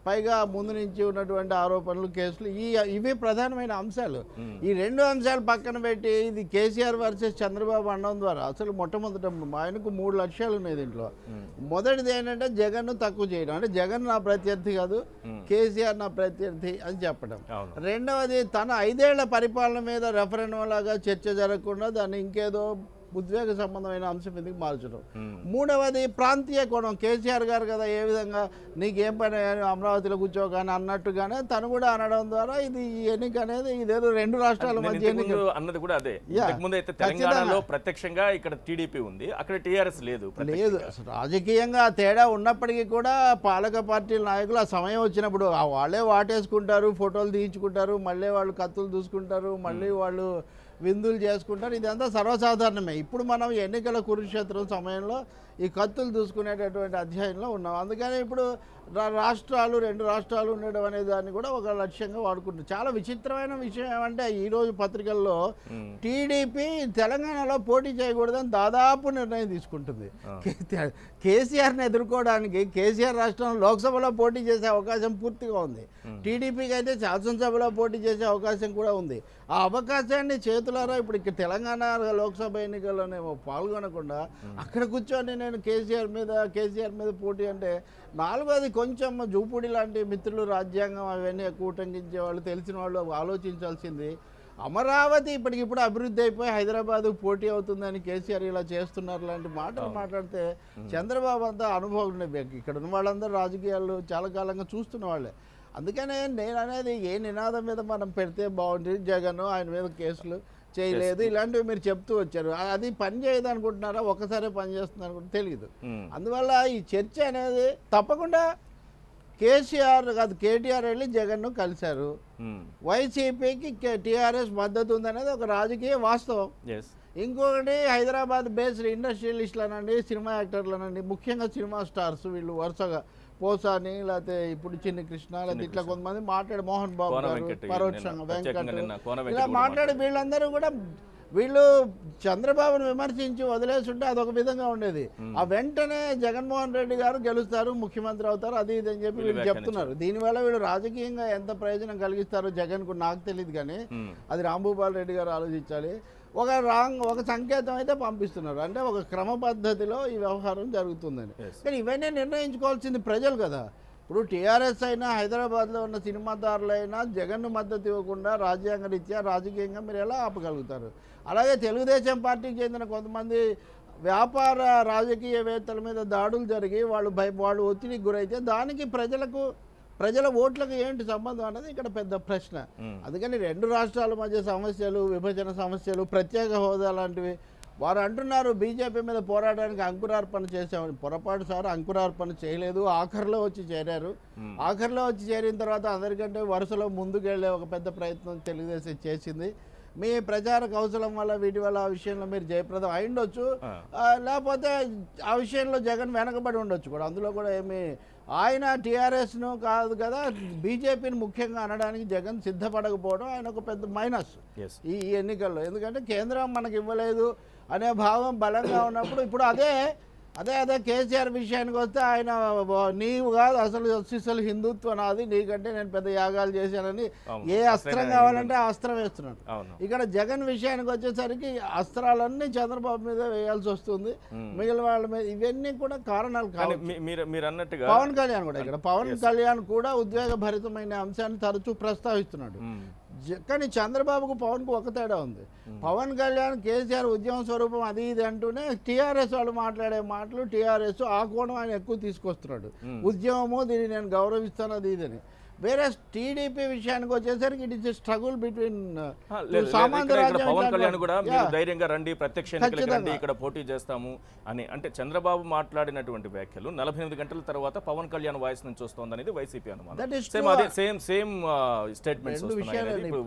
పైగా ముందు నుంచి ఉన్నటువంటి ఆరోపణలు, కేసులు, ఇవి ప్రధానమైన అంశాలు. ఈ 2 అంశాలు పక్కన పెట్టి ఇది కేసీఆర్ వర్సెస్ చంద్రబాబు అనడం ద్వారా అసలు మొట్టమొదట ఆయనకు 3 లక్ష్యాలు ఉన్నాయి దీంట్లో. మొదటిది ఏంటంటే జగన్ తక్కువ చేయడం, అంటే జగన్ నా ప్రత్యర్థి కాదు, కేసీఆర్ నా ప్రత్యర్థి అని చెప్పడం. రెండవది తన 5 ఏళ్ల పరిపాలన మీద రెఫరెండం లాగా చర్చ జరగకుండా దాన్ని ఇంకేదో ఉద్వేగ సంబంధమైన అంశం ఎందుకు మార్చడం. మూడవది ప్రాంతీయ కోణం, కేసీఆర్ గారు కదా ఏ విధంగా నీకేం పని అమరావతిలో కూర్చోగానే అన్నట్టుగానే తను కూడా అనడం ద్వారా ఇది ఎన్నిక అనేది ఇదేదో 2 రాష్ట్రాల మధ్య ఎన్నిక అన్నది కూడా అదే. ముందు అయితే తెలంగాణలో ప్రత్యక్షంగా ఇక్కడ టీడీపీ ఉంది, అక్కడ టీఆర్ఎస్ లేదు. రాజకీయంగా తేడా ఉన్నప్పటికీ కూడా పాలక పార్టీల నాయకులు ఆ సమయం వచ్చినప్పుడు వాళ్ళే వాటేసుకుంటారు, ఫోటోలు తీయించుకుంటారు, మళ్ళీ వాళ్ళు కత్తులు దూసుకుంటారు, మళ్ళీ వాళ్ళు విందులు చేసుకుంటారు. ఇదంతా సర్వసాధారణమే. ఇప్పుడు మనం ఎన్నికల కురుక్షేత్రం సమయంలో ఈ కత్తులు దూసుకునేటటువంటి అధ్యాయంలో ఉన్నాం. అందుకని ఇప్పుడు రాష్ట్రాలు 2 రాష్ట్రాలు ఉండడం అనే దాన్ని కూడా ఒక లక్ష్యంగా వాడుకుంటుంది. చాలా విచిత్రమైన విషయం ఏమంటే ఈరోజు పత్రికల్లో టీడీపీ తెలంగాణలో పోటీ చేయకూడదని దాదాపు నిర్ణయం తీసుకుంటుంది. కేసీఆర్ని ఎదుర్కోవడానికి కేసీఆర్ రాష్ట్రంలో లోక్సభలో పోటీ చేసే అవకాశం పూర్తిగా ఉంది. టీడీపీకి అయితే శాసనసభలో పోటీ చేసే అవకాశం కూడా ఉంది. ఆ అవకాశాన్ని చేతులారా ఇప్పుడు ఇక్కడ తెలంగాణ లోక్సభ ఎన్నికల్లోనేమో పాల్గొనకుండా అక్కడ కూర్చొని నేను కేసీఆర్ మీద పోటీ అంటే, నాలుగోది కొంచెం జూపూడి లాంటి మిత్రులు రాజ్యాంగం అవన్నీ ఎక్కువ ఉటంకించే వాళ్ళు తెలిసిన వాళ్ళు ఆలోచించాల్సింది, అమరావతి ఇప్పటికిప్పుడు అభివృద్ధి అయిపోయి హైదరాబాద్ పోటీ అవుతుందని కేసీఆర్ ఇలా చేస్తున్నారు లాంటి మాటలు మాట్లాడితే చంద్రబాబు అంతా అనుభవం ఇక్కడ ఉన్న వాళ్ళందరూ రాజకీయాలు చాలా కాలంగా చూస్తున్న వాళ్ళే. అందుకనే నేను అనేది ఏ నినాదం మీద మనం పెడితే బాగుంటుంది. జగన్ ఆయన మీద కేసులు చేయలేదు ఇలాంటివి మీరు చెప్తూ వచ్చారు, అది పని చేయదు అనుకుంటున్నారా, ఒకసారి పని చేస్తుంది అనుకుంటే తెలియదు. అందువల్ల ఈ చర్చ అనేది తప్పకుండా కేసీఆర్ కాదు కేటీఆర్ వెళ్ళి జగన్ను కలిశారు. వైసీపీకి టీఆర్ఎస్ మద్దతు ఉందనేది ఒక రాజకీయ వాస్తవం. ఇంకొకటి హైదరాబాద్ బేస్డ్ ఇండస్ట్రియలిస్టులనండి, సినిమా యాక్టర్లనండి, ముఖ్యంగా సినిమా స్టార్స్ వీళ్ళు వరుసగా పోసాని లేకపోతే ఇప్పుడు చిన్ని కృష్ణ లేకపోతే ఇట్లా కొంతమంది మాట్లాడి మోహన్ బాబు గారు పరోక్షంగా వెంకట్ ఇలా మాట్లాడి వీళ్ళందరూ కూడా వీళ్ళు చంద్రబాబును విమర్శించి వదిలేస్తుంటే అదొక విధంగా ఉండేది. ఆ వెంటనే జగన్మోహన్ రెడ్డి గారు గెలుస్తారు, ముఖ్యమంత్రి అవుతారు, అది ఇది అని చెప్పి వీళ్ళు చెప్తున్నారు. దీనివల్ల వీళ్ళు రాజకీయంగా ఎంత ప్రయోజనం కలిగిస్తారో జగన్కు నాకు తెలియదు, కానీ అది రాంభూపాల్ రెడ్డి గారు ఆలోచించాలి. ఒక సంకేతం అయితే పంపిస్తున్నారు, అంటే ఒక క్రమ పద్ధతిలో ఈ వ్యవహారం జరుగుతుందని. కానీ ఇవన్నీ నిర్ణయించుకోవాల్సింది ప్రజలు కదా. ఇప్పుడు టీఆర్ఎస్ అయినా హైదరాబాద్లో ఉన్న సినిమాదారులైనా జగన్ను మద్దతు ఇవ్వకుండా రాజ్యాంగ రీత్యా రాజకీయంగా మీరు ఎలా ఆపగలుగుతారు? అలాగే తెలుగుదేశం పార్టీకి చెందిన కొంతమంది వ్యాపార రాజకీయవేత్తల మీద దాడులు జరిగి వాళ్ళు ఒత్తిడికి గురైతే దానికి ప్రజల ఓట్లకు ఏంటి సంబంధం అన్నది ఇక్కడ పెద్ద ప్రశ్న. అందుకని 2 రాష్ట్రాల మధ్య సమస్యలు, విభజన సమస్యలు, ప్రత్యేక హోదా లాంటివి వారు అంటున్నారు. బీజేపీ మీద పోరాటానికి అంకురార్పణ చేసామని, పొరపాటు సార్ అంకురార్పణ చేయలేదు, ఆఖరిలో వచ్చి చేరారు. ఆఖరిలో వచ్చి చేరిన తర్వాత అందరికంటే వరుసలో ముందుకెళ్లే ఒక పెద్ద ప్రయత్నం తెలుగుదేశం చేసింది. మీ ప్రచార కౌశలం వల్ల వీటి వల్ల ఆ విషయంలో మీరు జయప్రదం అయిండొచ్చు, లేకపోతే ఆ విషయంలో జగన్ వెనకబడి ఉండొచ్చు కూడా. అందులో కూడా ఏమి ఆయన టీఆర్ఎస్ను కాదు కదా బీజేపీని ముఖ్యంగా అనడానికి జగన్ సిద్ధపడకపోవడం ఆయన ఒక పెద్ద మైనస్ ఈ ఎన్నికల్లో. ఎందుకంటే కేంద్రం మనకి ఇవ్వలేదు అనే భావం బలంగా ఉన్నప్పుడు ఇప్పుడు అదే కేసీఆర్ విషయానికి వస్తే ఆయన నీవు కాదు అసలు హిందుత్వ నాది, నీకంటే నేను పెద్ద యాగాలు చేశానని ఏ అస్త్రం కావాలంటే ఆ అస్త్రం వేస్తున్నాడు. ఇక్కడ జగన్ విషయానికి వచ్చేసరికి అస్త్రాలన్నీ చంద్రబాబు మీద వేయాల్సి వస్తుంది, మిగిలిన వాళ్ళ మీద. ఇవన్నీ కూడా కారణాలు కాదు. మీరు అన్నట్టుగా పవన్ కళ్యాణ్ కూడా ఇక్కడ పవన్ కళ్యాణ్ కూడా ఉద్వేగభరితమైన అంశాన్ని తరచూ ప్రస్తావిస్తున్నాడు. కానీ చంద్రబాబుకు పవన్కు ఒక తేడా ఉంది. పవన్ కళ్యాణ్ కేసీఆర్ ఉద్యమ స్వరూపం అది ఇది అంటూనే టీఆర్ఎస్ వాళ్ళు మాట్లాడే మాటలు టీఆర్ఎస్ ఆ కోణం ఆయన ఎక్కువ తీసుకొస్తున్నాడు. ఉద్యమము దీన్ని నేను గౌరవిస్తాను అది ఇదని. వేరే టీడీపీ విషయానికి వచ్చేసరికి it is struggle between Pawan Kalyan కూడా మీరు ధైర్యంగా రండి, ప్రత్యక్ష ఎన్నికలకు రండి, ఇక్కడ పోటీ చేస్తాము అని అంటే చంద్రబాబు మాట్లాడినటువంటి వ్యాఖ్యలు 48 గంటల తర్వాత పవన్ కళ్యాణ్ వాయిస్ నుంచి వస్తుంది అనేది వైసీపీ అనుమానం. సేమ్ స్టేట్మెంట్స్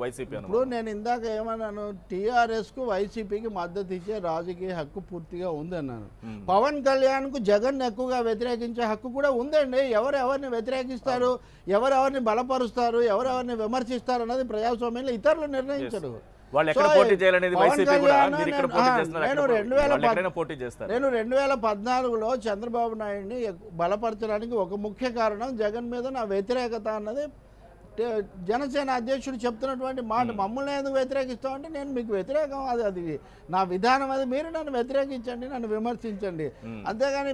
వైసీపీ అనుమానం. ఇప్పుడు నేను ఇందాక ఏమన్నాను, టీఆర్ఎస్ కు వైసీపీకి మద్దతు ఇచ్చే రాజకీయ హక్కు పూర్తిగా ఉందన్నాను. పవన్ కళ్యాణ్ కు జగన్ ఎక్కువగా వ్యతిరేకించే హక్కు కూడా ఉందండి. ఎవరెవరిని వ్యతిరేకిస్తారు, ఎవరెవరిని బలపరుస్తారు, ఎవరెవరిని విమర్శిస్తారు అన్నది ప్రజాస్వామ్యంలో ఇతరులు నిర్ణయించరు. నేను 2014లో చంద్రబాబు నాయుడిని బలపరచడానికి ఒక ముఖ్య కారణం జగన్ మీద నా వ్యతిరేకత అన్నది జనసేన అధ్యక్షుడు చెప్తున్నటువంటి మాట. మమ్మల్ని ఎందుకు వ్యతిరేకిస్తామంటే నేను మీకు వ్యతిరేకం, అది నా విధానం, అది మీరు నన్ను వ్యతిరేకించండి, నన్ను విమర్శించండి. అంతేగాని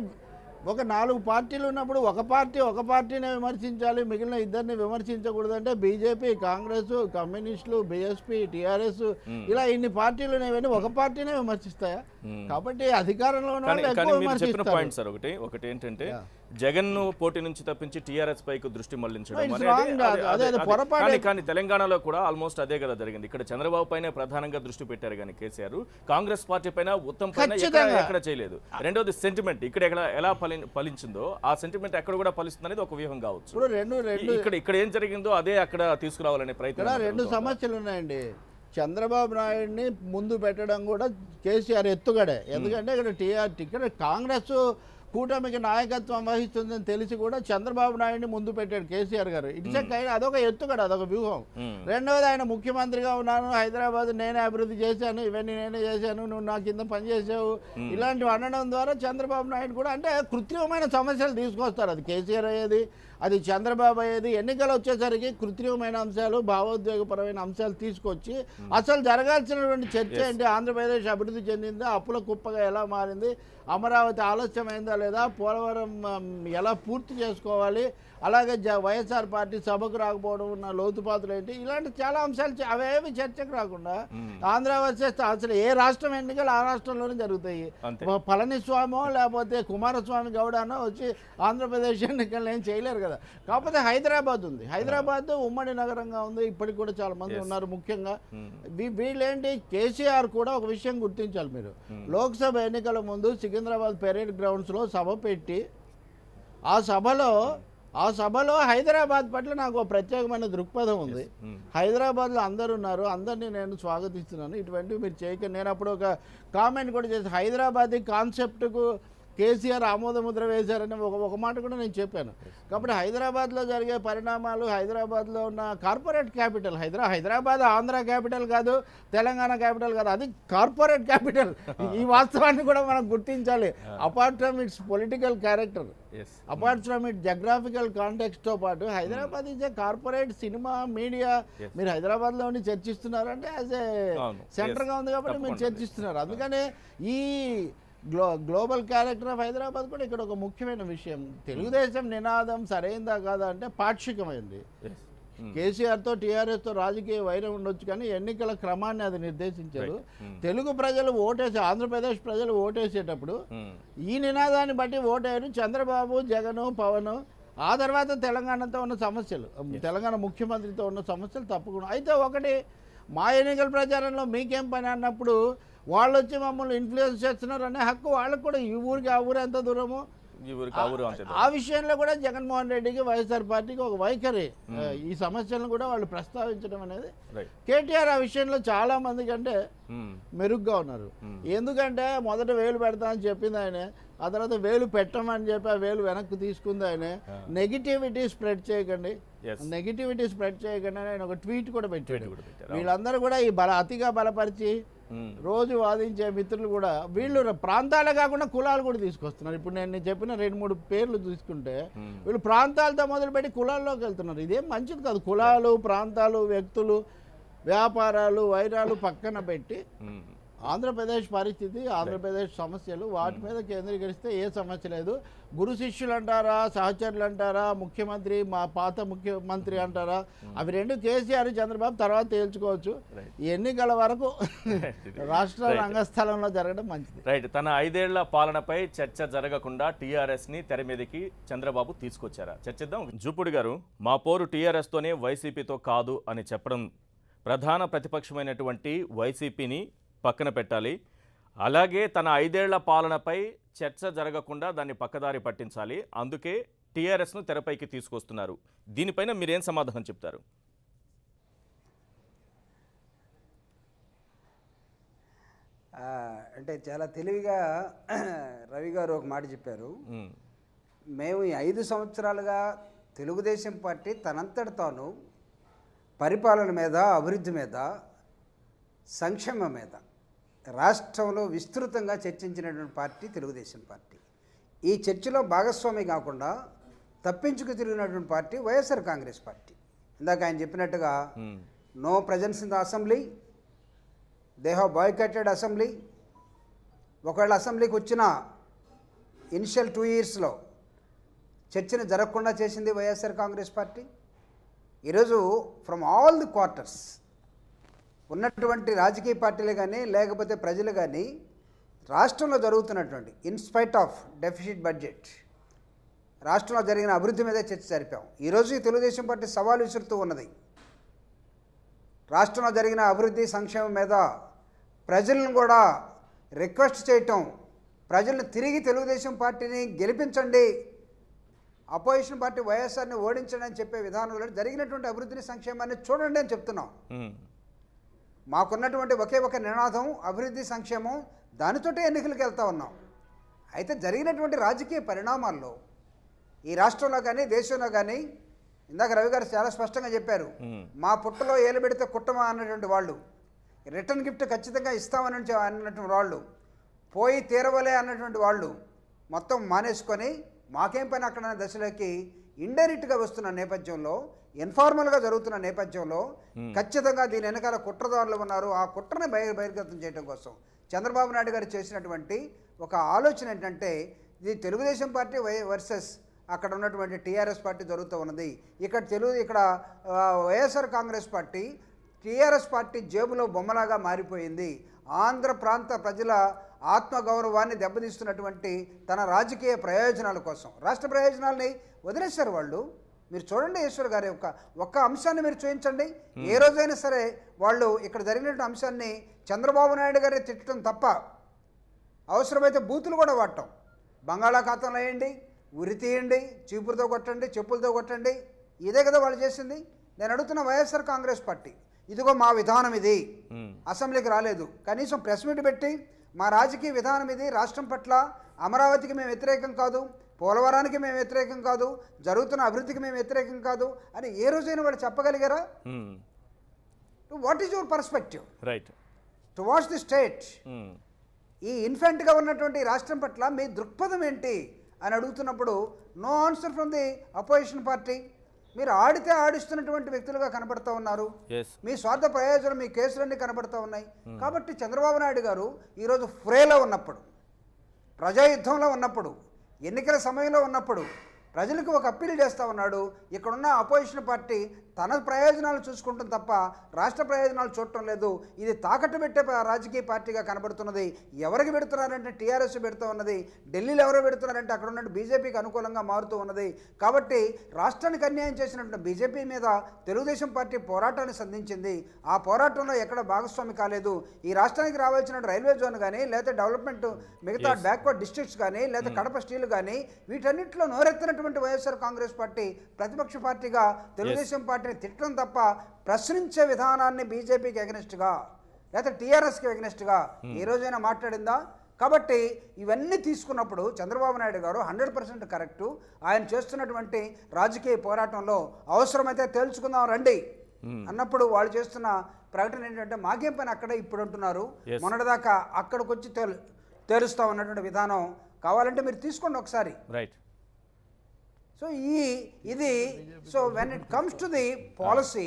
ఒక 4 పార్టీలు ఉన్నప్పుడు ఒక పార్టీనే విమర్శించాలి, మిగిలిన ఇద్దరిని విమర్శించకూడదు అంటే బీజేపీ, కాంగ్రెస్, కమ్యూనిస్టులు, బీఎస్పీ, టీఆర్ఎస్ ఇలా ఇన్ని పార్టీలు ఇవన్నీ ఒక పార్టీనే విమర్శిస్తాయా? కాబట్టి అధికారంలో ఉన్న వాళ్ళు ఎక్కువ విమర్శిస్తారు. పాయింట్ సార్ ఒకటి ఏంటంటే జగన్ ను పోటీ నుంచి తప్పించి టీఆర్ఎస్ పైకి దృష్టి మళ్లించడం కానీ తెలంగాణలో కూడా ఆల్మోస్ట్ అదే కదా జరిగింది. ఇక్కడ చంద్రబాబు పైన ప్రధానంగా దృష్టి పెట్టారు కానీ కేసీఆర్, కాంగ్రెస్ పార్టీ పైన ఉత్తమ్ పైన ఎక్కడ చేయలేదు. రెండోది సెంటిమెంట్ ఇక్కడ ఎలా ఫలించిందో ఆ సెంటిమెంట్ ఎక్కడ కూడా ఫలిస్తుంది అనేది ఒక వ్యూహం కావచ్చు. ఇక్కడ ఏం జరిగిందో అదే అక్కడ తీసుకురావాలనే ప్రయత్నం. 2 సమస్యలు ఉన్నాయండి. చంద్రబాబు నాయుడిని ముందు పెట్టడం కూడా కేసీఆర్ ఎత్తుగడే. ఎందుకంటే ఇక్కడ కాంగ్రెస్ కూటమికి నాయకత్వం వహిస్తుందని తెలిసి కూడా చంద్రబాబు నాయుడిని ముందు పెట్టాడు కేసీఆర్ గారు. అదొక ఎత్తుగడ, అదొక వ్యూహం. రెండవది ఆయన ముఖ్యమంత్రిగా ఉన్నాను, హైదరాబాద్ నేనే అభివృద్ధి చేశాను, ఇవన్నీ నేనే చేశాను, నువ్వు నా కింద పనిచేసావు, ఇలాంటివి అనడం ద్వారా చంద్రబాబు నాయుడు కూడా అంటే కృత్రిమమైన సమస్యలు తీసుకొస్తారు. అది కేసీఆర్ అయ్యేది, అది చంద్రబాబు అయ్యేది. ఎన్నికలు వచ్చేసరికి కృత్రిమమైన అంశాలు, భావోద్వేగపరమైన అంశాలు తీసుకొచ్చి అసలు జరగాల్సినటువంటి చర్చ ఏంటి? ఆంధ్రప్రదేశ్ అభివృద్ధి చెందిందా, అప్పుల కుప్పగా ఎలా మారింది, అమరావతి ఆలస్యమైందా లేదా, పోలవరం ఎలా పూర్తి చేసుకోవాలి, అలాగే వైఎస్ఆర్ పార్టీ సభకు రాకపోవడం ఉన్న లోతుపాతులు ఏంటి, ఇలాంటి చాలా అంశాలు అవేమి చర్చకు రాకుండా ఆంధ్ర వర్సెస్ అసలు ఏ రాష్ట్రం ఎన్నికలు ఆ రాష్ట్రంలోనే జరుగుతాయి. పళనిస్వామో లేకపోతే కుమారస్వామి గౌడానో వచ్చి ఆంధ్రప్రదేశ్ ఎన్నికలు ఏం చేయలేరు కదా. కాకపోతే హైదరాబాద్ ఉంది, హైదరాబాద్ ఉమ్మడి నగరంగా ఉంది, ఇప్పటికి కూడా చాలా మంది ఉన్నారు. ముఖ్యంగా వీళ్ళేంటి, కేసీఆర్ కూడా ఒక విషయం గుర్తించాలి మీరు. లోక్సభ ఎన్నికల ముందు సికింద్రాబాద్ పెరేడ్ గ్రౌండ్స్లో సభ పెట్టి ఆ సభలో హైదరాబాద్ పట్ల నాకు ఒక ప్రత్యేకమైన దృక్పథం ఉంది. హైదరాబాద్లో అందరు ఉన్నారు, అందరినీ నేను స్వాగతిస్తున్నాను, ఇటువంటివి మీరు చేయకండి. నేను అప్పుడు ఒక కామెంట్ కూడా చేసి హైదరాబాద్ కాన్సెప్ట్కు కేసీఆర్ ఆమోదముద్ర వేశారని ఒక మాట కూడా నేను చెప్పాను. కాబట్టి హైదరాబాద్లో జరిగే పరిణామాలు, హైదరాబాద్లో ఉన్న corporate capital, Hyderabad Andhra capital కాదు, తెలంగాణ క్యాపిటల్ కాదు, అది కార్పొరేట్ క్యాపిటల్. ఈ వాస్తవాన్ని కూడా మనం గుర్తించాలి. Apart from its political character, apart from it geographical కాంటెక్స్ట్తో పాటు Hyderabad is a corporate cinema media. మీరు హైదరాబాద్లో ఉండి చర్చిస్తున్నారంటే యాజ్ ఏ సెంటర్గా ఉంది కాబట్టి మీరు చర్చిస్తున్నారు. అందుకనే ఈ గ్లోబల్ క్యారెక్టర్ ఆఫ్ హైదరాబాద్ కూడా ఇక్కడ ఒక ముఖ్యమైన విషయం. తెలుగుదేశం నినాదం సరైందా కాదా అంటే పాక్షికమైంది. కేసీఆర్తో టీఆర్ఎస్తో రాజకీయ వైరం ఉండొచ్చు కానీ ఎన్నికల క్రమాన్ని అది నిర్దేశించారు. తెలుగు ప్రజలు ఓటేసి, ఆంధ్రప్రదేశ్ ప్రజలు ఓటేసేటప్పుడు ఈ నినాదాన్ని బట్టి ఓటేరు చంద్రబాబు, జగన్, పవన్. ఆ తర్వాత తెలంగాణతో ఉన్న సమస్యలు, తెలంగాణ ముఖ్యమంత్రితో ఉన్న సమస్యలు తప్పకుండా. అయితే ఒకటి, మా ఎన్నికల ప్రచారంలో మీకేం పని అన్నప్పుడు వాళ్ళు వచ్చి మమ్మల్ని ఇన్ఫ్లుయెన్స్ చేస్తున్నారు అనే హక్కు వాళ్ళకు కూడా. ఈ ఊరికి ఆ ఊరు ఎంత దూరము, ఆ విషయంలో కూడా జగన్మోహన్ రెడ్డికి, వైఎస్ఆర్ పార్టీకి ఒక వైఖరి, ఈ సమస్యలను కూడా వాళ్ళు ప్రస్తావించడం అనేది. కేటీఆర్ ఆ విషయంలో చాలా మంది కంటే మెరుగ్గా ఉన్నారు. ఎందుకంటే మొదట వేలు పెడతా అని చెప్పింది ఆయనే, ఆ తర్వాత వేలు పెట్టమని చెప్పి ఆ వేలు వెనక్కి తీసుకుంది ఆయనే. నెగిటివిటీ స్ప్రెడ్ చేయకండి అని ఆయన ఒక ట్వీట్ కూడా పెట్టాడు. వీళ్ళందరూ కూడా ఈ అతిగా బలపరిచి రోజు వాదించే మిత్రులు కూడా వీళ్ళు ప్రాంతాలే కాకుండా కులాలు కూడా తీసుకొస్తున్నారు. ఇప్పుడు నేను చెప్పిన 2-3 పేర్లు తీసుకుంటే వీళ్ళు ప్రాంతాలతో మొదలుపెట్టి కులాల్లోకి వెళ్తున్నారు. ఇదేం మంచిది కాదు. కులాలు, ప్రాంతాలు, వ్యక్తులు, వ్యాపారాలు, వైరాలు పక్కన పెట్టి ఆంధ్రప్రదేశ్ పరిస్థితి, ఆంధ్రప్రదేశ్ సమస్యలు, వాటి మీద కేంద్రీకరిస్తే ఏ సమస్య లేదు. గురు శిష్యులు అంటారా, సహచరులు అంటారా, ముఖ్యమంత్రి మా పాత ముఖ్యమంత్రి అంటారా, అవి రెండు కేసీఆర్, చంద్రబాబు తర్వాత తేల్చుకోవచ్చు. ఈ ఎన్నికల వరకు రాష్ట్ర రంగస్థలంలో జరగడం మంచిది. రైట్. తన 5 ఏళ్ల పాలనపై చర్చ జరగకుండా టీఆర్ఎస్ని తెర మీదకి చంద్రబాబు తీసుకొచ్చారా? చర్చిద్దాం. జూపుడి గారు, మా పోరు టీఆర్ఎస్తోనే వైసీపీతో కాదు అని చెప్పడం, ప్రధాన ప్రతిపక్షమైనటువంటి వైసీపీని పక్కన పెట్టాలి, అలాగే తన 5 ఏళ్ల పాలనపై చర్చ జరగకుండా దాన్ని పక్కదారి పట్టించాలి, అందుకే టీఆర్ఎస్ను తెరపైకి తీసుకొస్తున్నారు. దీనిపైన మీరేం సమాధానం చెప్తారు? అంటే చాలా తెలివిగా రవి గారు ఒక మాట చెప్పారు. మేము ఈ 5 సంవత్సరాలుగా తెలుగుదేశం పార్టీ తనంతట తాను పరిపాలన మీద, అభివృద్ధి మీద, సంక్షేమం మీద రాష్ట్రంలో విస్తృతంగా చర్చించినటువంటి పార్టీ తెలుగుదేశం పార్టీ. ఈ చర్చలో భాగస్వామి కాకుండా తప్పించుకు తిరిగినటువంటి పార్టీ వైఎస్ఆర్ కాంగ్రెస్ పార్టీ. ఇందాక ఆయన చెప్పినట్టుగా no presence in the assembly, they have boycotted assembly. ఒకవేళ అసెంబ్లీకి వచ్చినా ఇనిషియల్ 2 ఇయర్స్లో చర్చను జరగకుండా చేసింది వైఎస్ఆర్ కాంగ్రెస్ పార్టీ. ఈరోజు ఫ్రమ్ ఆల్ ది క్వార్టర్స్ ఉన్నటువంటి రాజకీయ పార్టీలు కానీ లేకపోతే ప్రజలు కానీ రాష్ట్రంలో జరుగుతున్నటువంటి ఇన్స్పైట్ ఆఫ్ డెఫిసిట్ బడ్జెట్ రాష్ట్రంలో జరిగిన అభివృద్ధి మీదే చర్చ జరిపాం. ఈరోజు ఈ తెలుగుదేశం పార్టీ సవాలు విసురుతూ ఉన్నది. రాష్ట్రంలో జరిగిన అభివృద్ధి సంక్షేమం మీద ప్రజలను కూడా రిక్వెస్ట్ చేయటం, ప్రజలను తిరిగి తెలుగుదేశం పార్టీని గెలిపించండి, అపోజిషన్ పార్టీ వైఎస్ఆర్ని ఓడించండి అని చెప్పే విధానంలో జరిగినటువంటి అభివృద్ధిని సంక్షేమాన్ని చూడండి అని చెప్తున్నాం. మాకున్నటువంటి ఒకే ఒక నినాదం అభివృద్ధి సంక్షేమం, దానితోటే ఎన్నికలకు వెళ్తూ ఉన్నాం. అయితే జరిగినటువంటి రాజకీయ పరిణామాల్లో ఈ రాష్ట్రంలో కానీ దేశంలో కానీ ఇందాక రవి గారు చాలా స్పష్టంగా చెప్పారు, మా పుట్టలో ఏలు పెడితే కుట్టమా అన్నటువంటి వాళ్ళు, రిటర్న్ గిఫ్ట్ ఖచ్చితంగా ఇస్తామని అన్నటువంటి వాళ్ళు, పోయి తీరవలే అన్నటువంటి వాళ్ళు మొత్తం మానేసుకొని మాకేం పని అక్కడ దశలోకి ఇండైరెక్ట్గా వస్తున్న నేపథ్యంలో, ఇన్ఫార్మల్గా జరుగుతున్న నేపథ్యంలో ఖచ్చితంగా దీని వెనకాల కుట్రదారులు ఉన్నారు. ఆ కుట్రని బహిర్గతం చేయడం కోసం చంద్రబాబు నాయుడు గారు చేసినటువంటి ఒక ఆలోచన ఏంటంటే, ఇది తెలుగుదేశం పార్టీ వర్సెస్ అక్కడ ఉన్నటువంటి టీఆర్ఎస్ పార్టీ జరుగుతూ ఉన్నది. ఇక్కడ YSR Congress party TRS party జేబులో బొమ్మలాగా మారిపోయింది. ఆంధ్ర ప్రాంత ప్రజల ఆత్మగౌరవాన్ని దెబ్బతీస్తున్నటువంటి తన రాజకీయ ప్రయోజనాల కోసం రాష్ట్ర ప్రయోజనాల్ని వదిలేశారు వాళ్ళు. మీరు చూడండి ఈశ్వర్ గారి ఒక్క అంశాన్ని మీరు చూపించండి. ఏ రోజైనా సరే వాళ్ళు ఇక్కడ జరిగినటువంటి అంశాన్ని చంద్రబాబు నాయుడు గారే తిట్టడం తప్ప, అవసరమైతే బూతులు కూడా వాడటం, బంగాళాఖాతంలో వేయండి, ఉరి తీయండి, చీపురుతో కొట్టండి, చెప్పులతో కొట్టండి, ఇదే కదా వాళ్ళు చేసింది. నేను అడుగుతున్న వైఎస్ఆర్ కాంగ్రెస్ పార్టీ, ఇదిగో మా విధానం ఇది, అసెంబ్లీకి రాలేదు, కనీసం ప్రెస్ మీట్ పెట్టి మా రాజకీయ విధానం ఇది, రాష్ట్రం పట్ల అమరావతికి మేము వ్యతిరేకం కాదు, పోలవరానికి మేము వ్యతిరేకం కాదు, జరుగుతున్న అభివృద్ధికి మేము వ్యతిరేకం కాదు అని ఏ రోజైనా వాళ్ళు చెప్పగలిగారా? What is your perspective right towards the state? ఈ ఇన్ఫెంట్గా ఉన్నటువంటి రాష్ట్రం పట్ల మీ దృక్పథం ఏంటి అని అడుగుతున్నప్పుడు no answer from the opposition party. మీరు ఆడితే ఆడిస్తున్నటువంటి వ్యక్తులుగా కనబడుతూ ఉన్నారు. మీ స్వార్థ ప్రయోజనం, మీ కేసులన్నీ కనబడుతూ ఉన్నాయి. కాబట్టి చంద్రబాబు నాయుడు గారు ఈరోజు ఫ్రేలో ఉన్నప్పుడు, ప్రజాయుద్ధంలో ఉన్నప్పుడు, ఎన్నికల సమయంలో ఉన్నప్పుడు ప్రజలకు ఒక అప్పీల్ చేస్తూ ఉన్నాడు. ఇక్కడున్న అపోజిషన్ పార్టీ తన ప్రయోజనాలు చూసుకుంటాం తప్ప రాష్ట్ర ప్రయోజనాలు చూడటం లేదు. ఇది తాకట్టు పెట్టే రాజకీయ పార్టీగా కనబడుతున్నది. ఎవరికి పెడుతున్నారంటే టీఆర్ఎస్ పెడుతూ ఉన్నది, ఢిల్లీలో ఎవరో పెడుతున్నారంటే అక్కడ ఉన్న బీజేపీకి అనుకూలంగా మారుతూ ఉన్నది. కాబట్టి రాష్ట్రానికి అన్యాయం చేసినటువంటి బీజేపీ మీద తెలుగుదేశం పార్టీ పోరాటాన్ని సంధించింది. ఆ పోరాటంలో ఎక్కడ భాగస్వామి కాలేదు. ఈ రాష్ట్రానికి రావాల్సిన రైల్వే జోన్ కానీ, లేకపోతే డెవలప్మెంట్ మిగతా బ్యాక్వర్డ్ డిస్ట్రిక్ట్స్ కానీ, లేకపోతే కడప స్టీల్ కానీ, వీటన్నిటిలో నోరెత్తినటువంటి వైఎస్ఆర్ కాంగ్రెస్ పార్టీ ప్రతిపక్ష పార్టీగా తెలుగుదేశం పార్టీని తిట్టడం తప్ప ప్రశ్నించే విధానాన్ని బీజేపీకి ఎగనెస్ట్గా లేకపోతే టీఆర్ఎస్కి ఎగనెస్ట్గా ఏ రోజైనా మాట్లాడిందా? కాబట్టి ఇవన్నీ తీసుకున్నప్పుడు చంద్రబాబు నాయుడు గారు 100% కరెక్టు. ఆయన చేస్తున్నటువంటి రాజకీయ పోరాటంలో అవసరమైతే తేల్చుకుందాం రండి అన్నప్పుడు వాళ్ళు చేస్తున్న ప్రకటన ఏంటంటే, మాకేం పని అక్కడ ఇప్పుడు అంటున్నారు, మొన్నటిదాకా అక్కడికి వచ్చి తేలుస్తా ఉన్నటువంటి విధానం కావాలంటే మీరు తీసుకోండి ఒకసారి. Right. So so when it comes to the policy,